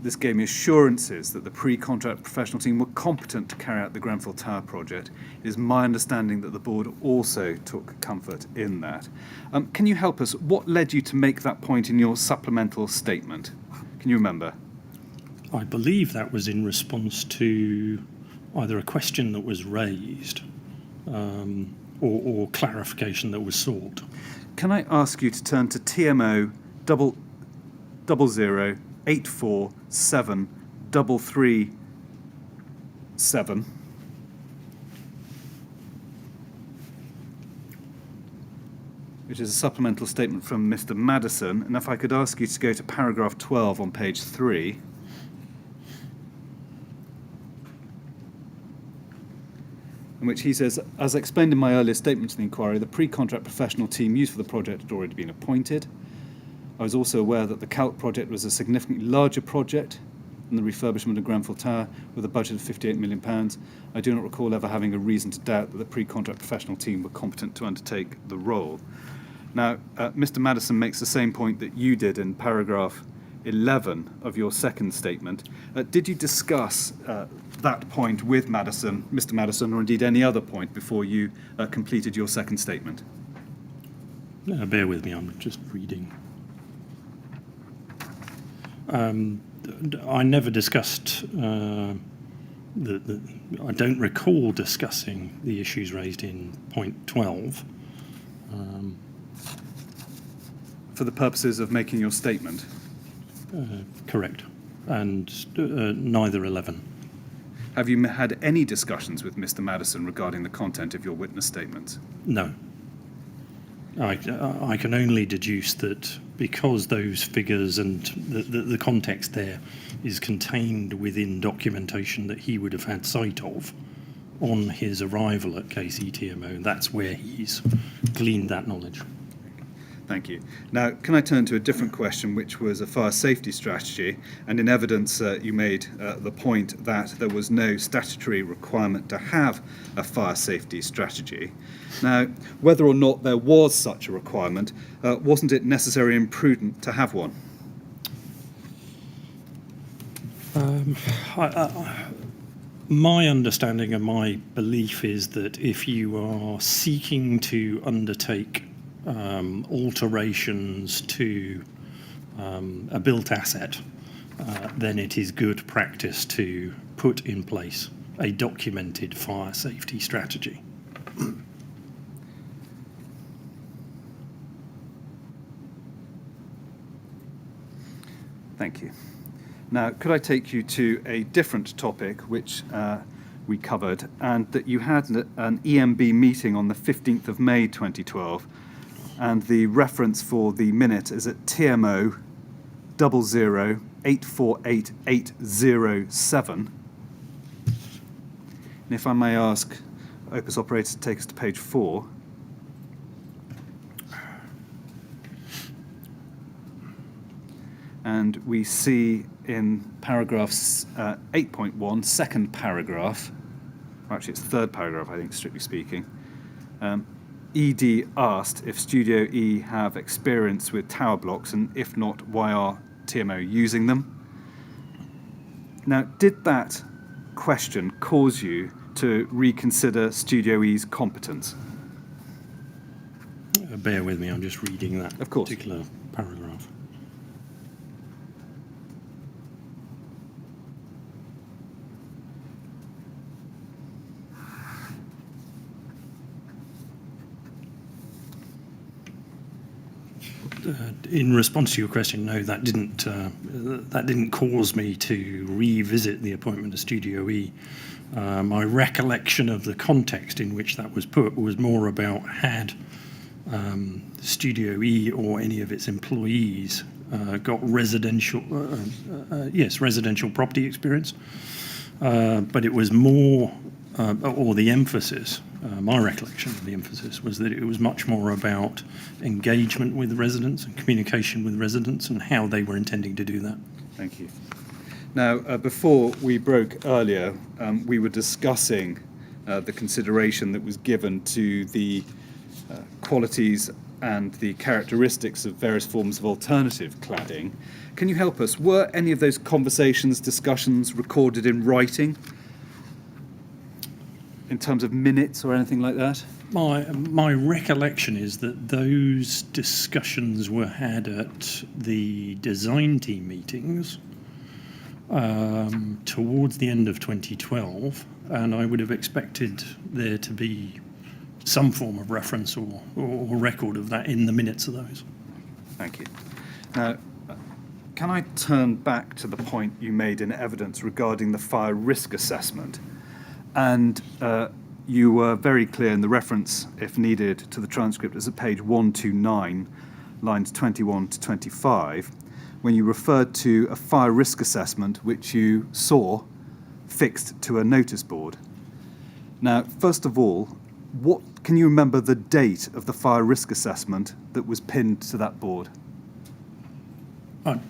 This gave me assurances that the pre-contract professional team were competent to carry out the Grenfell Tower project. It is my understanding that the board also took comfort in that. Can you help us? What led you to make that point in your supplemental statement? Can you remember? I believe that was in response to either a question that was raised or clarification that was sought. Can I ask you to turn to TMO 008473337, which is a supplemental statement from Mr. Madison, and if I could ask you to go to paragraph 12 on page 3. In which he says, as explained in my earlier statement to the inquiry, the pre-contract professional team used for the project had already been appointed. I was also aware that the calc project was a significantly larger project than the refurbishment of Grenfell Tower with a budget of £58 million. I do not recall ever having a reason to doubt that the pre-contract professional team were competent to undertake the role. Now, Mr. Madison makes the same point that you did in paragraph 11 of your second statement. Did you discuss that point with Madison, Mr. Madison, or indeed any other point before you completed your second statement? Bear with me, I'm just reading. I never discussed, I don't recall discussing the issues raised in point 12. For the purposes of making your statement? Correct. And neither 11. Have you had any discussions with Mr. Madison regarding the content of your witness statements? No. I can only deduce that because those figures and the context there is contained within documentation that he would have had sight of on his arrival at KCTMO, that's where he's gleaned that knowledge. Thank you. Now, can I turn to a different question, which was a fire safety strategy? And in evidence, you made the point that there was no statutory requirement to have a fire safety strategy. Now, whether or not there was such a requirement, wasn't it necessary and prudent to have one? My understanding and my belief is that if you are seeking to undertake alterations to a built asset, then it is good practice to put in place a documented fire safety strategy. Thank you. Now, could I take you to a different topic, which we covered, and that you had an EMB meeting on the 15th of May 2012, and the reference for the minute is at TMO 008480807. And if I may ask Opus operator to take us to page 4. And we see in paragraphs 8.1, second paragraph, or actually it's third paragraph, I think, strictly speaking, ED asked if Studio E have experience with tower blocks, and if not, why are TMO using them? Now, did that question cause you to reconsider Studio E's competence? Bear with me, I'm just reading that Of course. particular paragraph. In response to your question, no, that didn't cause me to revisit the appointment of Studio E. My recollection of the context in which that was put was more about had Studio E or any of its employees got residential property experience, but it was more, or the emphasis. My recollection of the emphasis was that it was much more about engagement with residents and communication with residents and how they were intending to do that. Thank you. Now, before we broke earlier, we were discussing the consideration that was given to the qualities and the characteristics of various forms of alternative cladding. Can you help us? Were any of those conversations, discussions recorded in writing? In terms of minutes or anything like that? My recollection is that those discussions were had at the design team meetings towards the end of 2012, and I would have expected there to be some form of reference or record of that in the minutes of those. Thank you. Now, can I turn back to the point you made in evidence regarding the fire risk assessment? And you were very clear in the reference, if needed, to the transcript as at page 129, lines 21 to 25, when you referred to a fire risk assessment which you saw fixed to a notice board. Now, first of all, what can you remember the date of the fire risk assessment that was pinned to that board?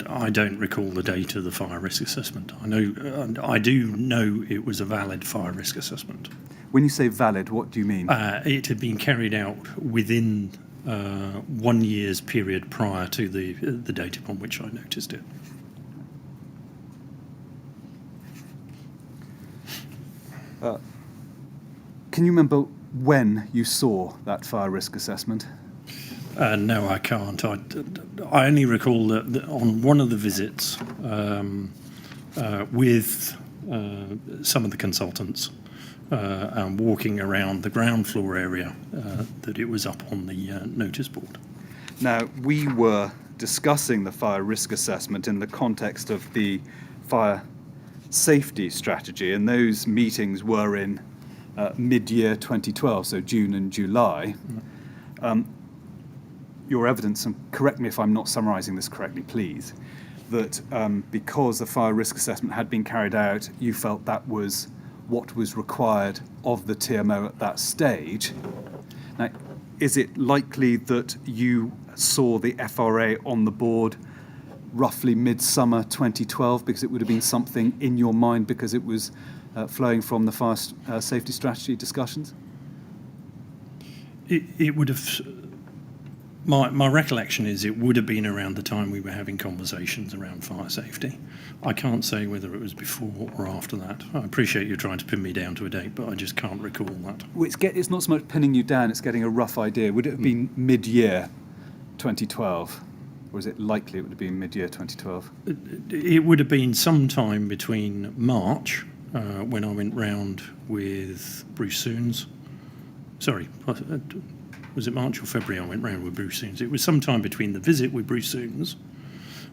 I don't recall the date of the fire risk assessment. I do know it was a valid fire risk assessment. When you say valid, what do you mean? It had been carried out within 1 year's period prior to the date upon which I noticed it. Can you remember when you saw that fire risk assessment? No, I can't. I only recall that on one of the visits with some of the consultants and walking around the ground floor area, that it was up on the notice board. Now, we were discussing the fire risk assessment in the context of the fire safety strategy, and those meetings were in mid-year 2012, so June and July. Your evidence, and correct me if I'm not summarising this correctly, please, that because the fire risk assessment had been carried out, you felt that was what was required of the TMO at that stage. Now, is it likely that you saw the FRA on the board roughly midsummer 2012, because it would have been something in your mind because it was flowing from the fire safety strategy discussions? It would have. My recollection is it would have been around the time we were having conversations around fire safety. I can't say whether it was before or after that. I appreciate you trying to pin me down to a date, but I just can't recall that. Well, it's not so much pinning you down, it's getting a rough idea. Would it have been mid-year 2012? Or is it likely it would have been mid-year 2012? It would have been sometime between March, when I went round with Bruce Soons. Sorry, was it March or February I went round with Bruce Soons? It was sometime between the visit with Bruce Soons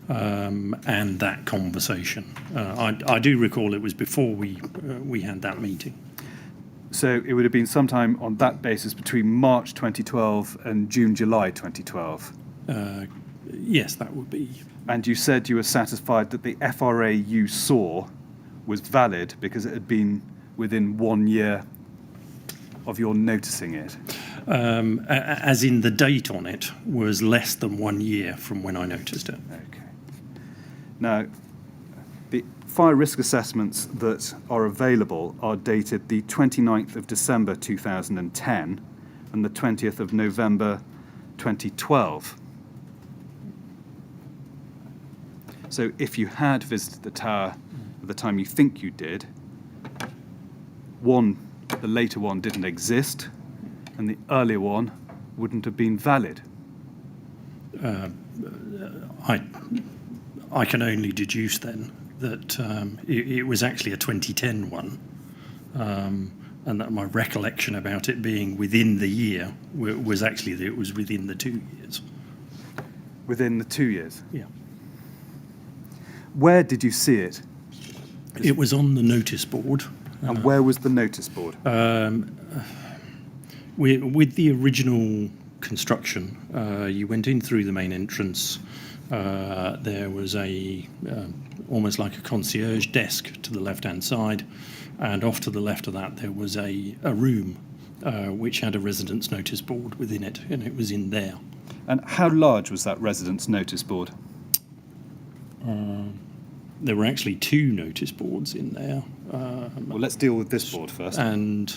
and that conversation. I do recall it was before we had that meeting. So it would have been sometime on that basis between March 2012 and June, July 2012. Yes, that would be. And you said you were satisfied that the FRA you saw was valid because it had been within 1 year of your noticing it. As in the date on it was less than 1 year from when I noticed it. Okay. Now, the fire risk assessments that are available are dated the 29th of December 2010 and the 20th of November 2012. So if you had visited the tower at the time you think you did, the later one didn't exist, and the earlier one wouldn't have been valid. I can only deduce then that it was actually a 2010 one, and that my recollection about it being within the year was actually that it was within the 2 years. Within the 2 years? Yeah. Where did you see it? It was on the notice board. And where was the notice board? With the original construction, you went in through the main entrance. There was almost like a concierge desk to the left-hand side, and off to the left of that there was a room which had a residence notice board within it, and it was in there. And how large was that residence notice board? There were actually 2 notice boards in there. Well, let's deal with this board first. And,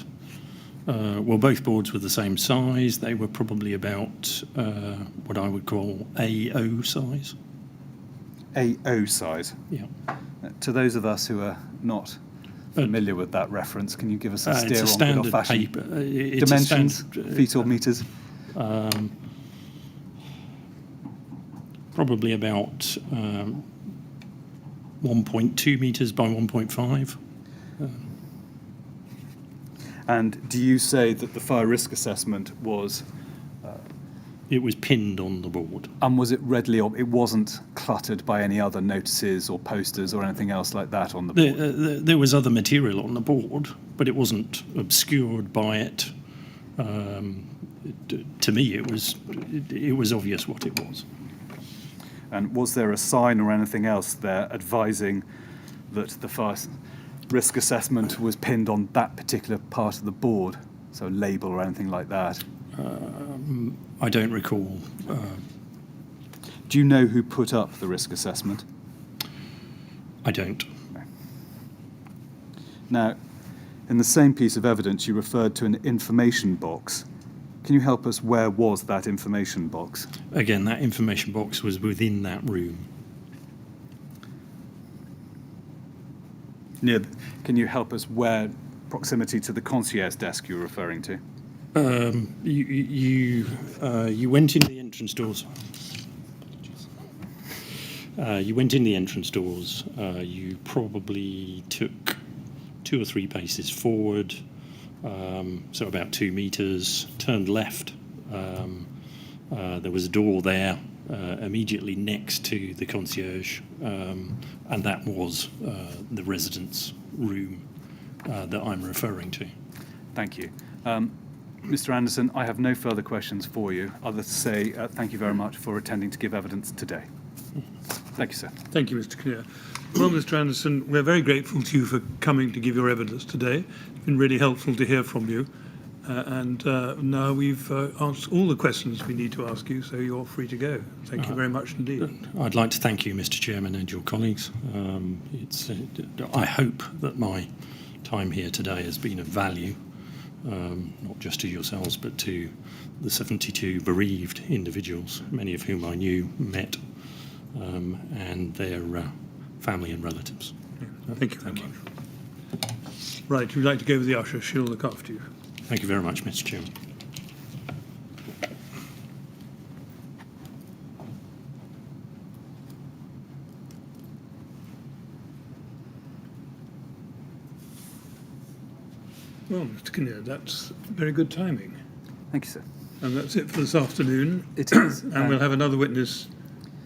both boards were the same size. They were probably about what I would call AO size. AO size? Yeah. To those of us who are not familiar with that reference, can you give us a steer it's a on standard good old-fashioned paper. It's dimensions, a standard, feet or metres? Probably about 1.2 metres by 1.5. And do you say that the fire risk assessment was... It was pinned on the board. And was it readily... It wasn't cluttered by any other notices or posters or anything else like that on the board? There was other material on the board, but it wasn't obscured by it. To me, it was obvious what it was. And was there a sign or anything else there advising that the fire risk assessment was pinned on that particular part of the board? So a label or anything like that? I don't recall. Do you know who put up the risk assessment? I don't. No. Now, in the same piece of evidence, you referred to an information box. Can you help us? Where was that information box? Again, that information box was within that room. Can you help us where, proximity to the concierge desk you're referring to? You went in the entrance doors. You went in the entrance doors. You probably took 2 or 3 paces forward. So about 2 metres, turned left. There was a door there immediately next to the concierge, and that was the residence room that I'm referring to. Thank you. Mr. Anderson, I have no further questions for you, other to say thank you very much for attending to give evidence today. Thank you, sir. Thank you, Mr. Kinnear. Well, Mr. Anderson, we're very grateful to you for coming to give your evidence today. It's been really helpful to hear from you. Now we've answered all the questions we need to ask you, so you're free to go. Thank you very much indeed. I'd like to thank you, Mr. Chairman, and your colleagues. I hope that my time here today has been of value, not just to yourselves, but to the 72 bereaved individuals, many of whom I knew, met, and their family and relatives. Yeah, thank you very much. Right, would you like to go with the usher? She'll look after you. Thank you very much, Mr. Chairman. Well, Mr. Kinnear, that's very good timing. Thank you, sir. And that's it for this afternoon. It is. And we'll have another witness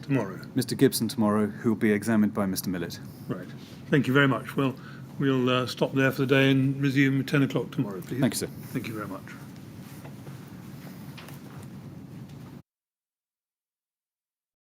tomorrow. Mr. Gibson tomorrow, who will be examined by Mr. Millett. Right. Thank you very much. Well, We'll stop there for the day and resume at 10 o'clock tomorrow, please. Thank you, sir. Thank you very much.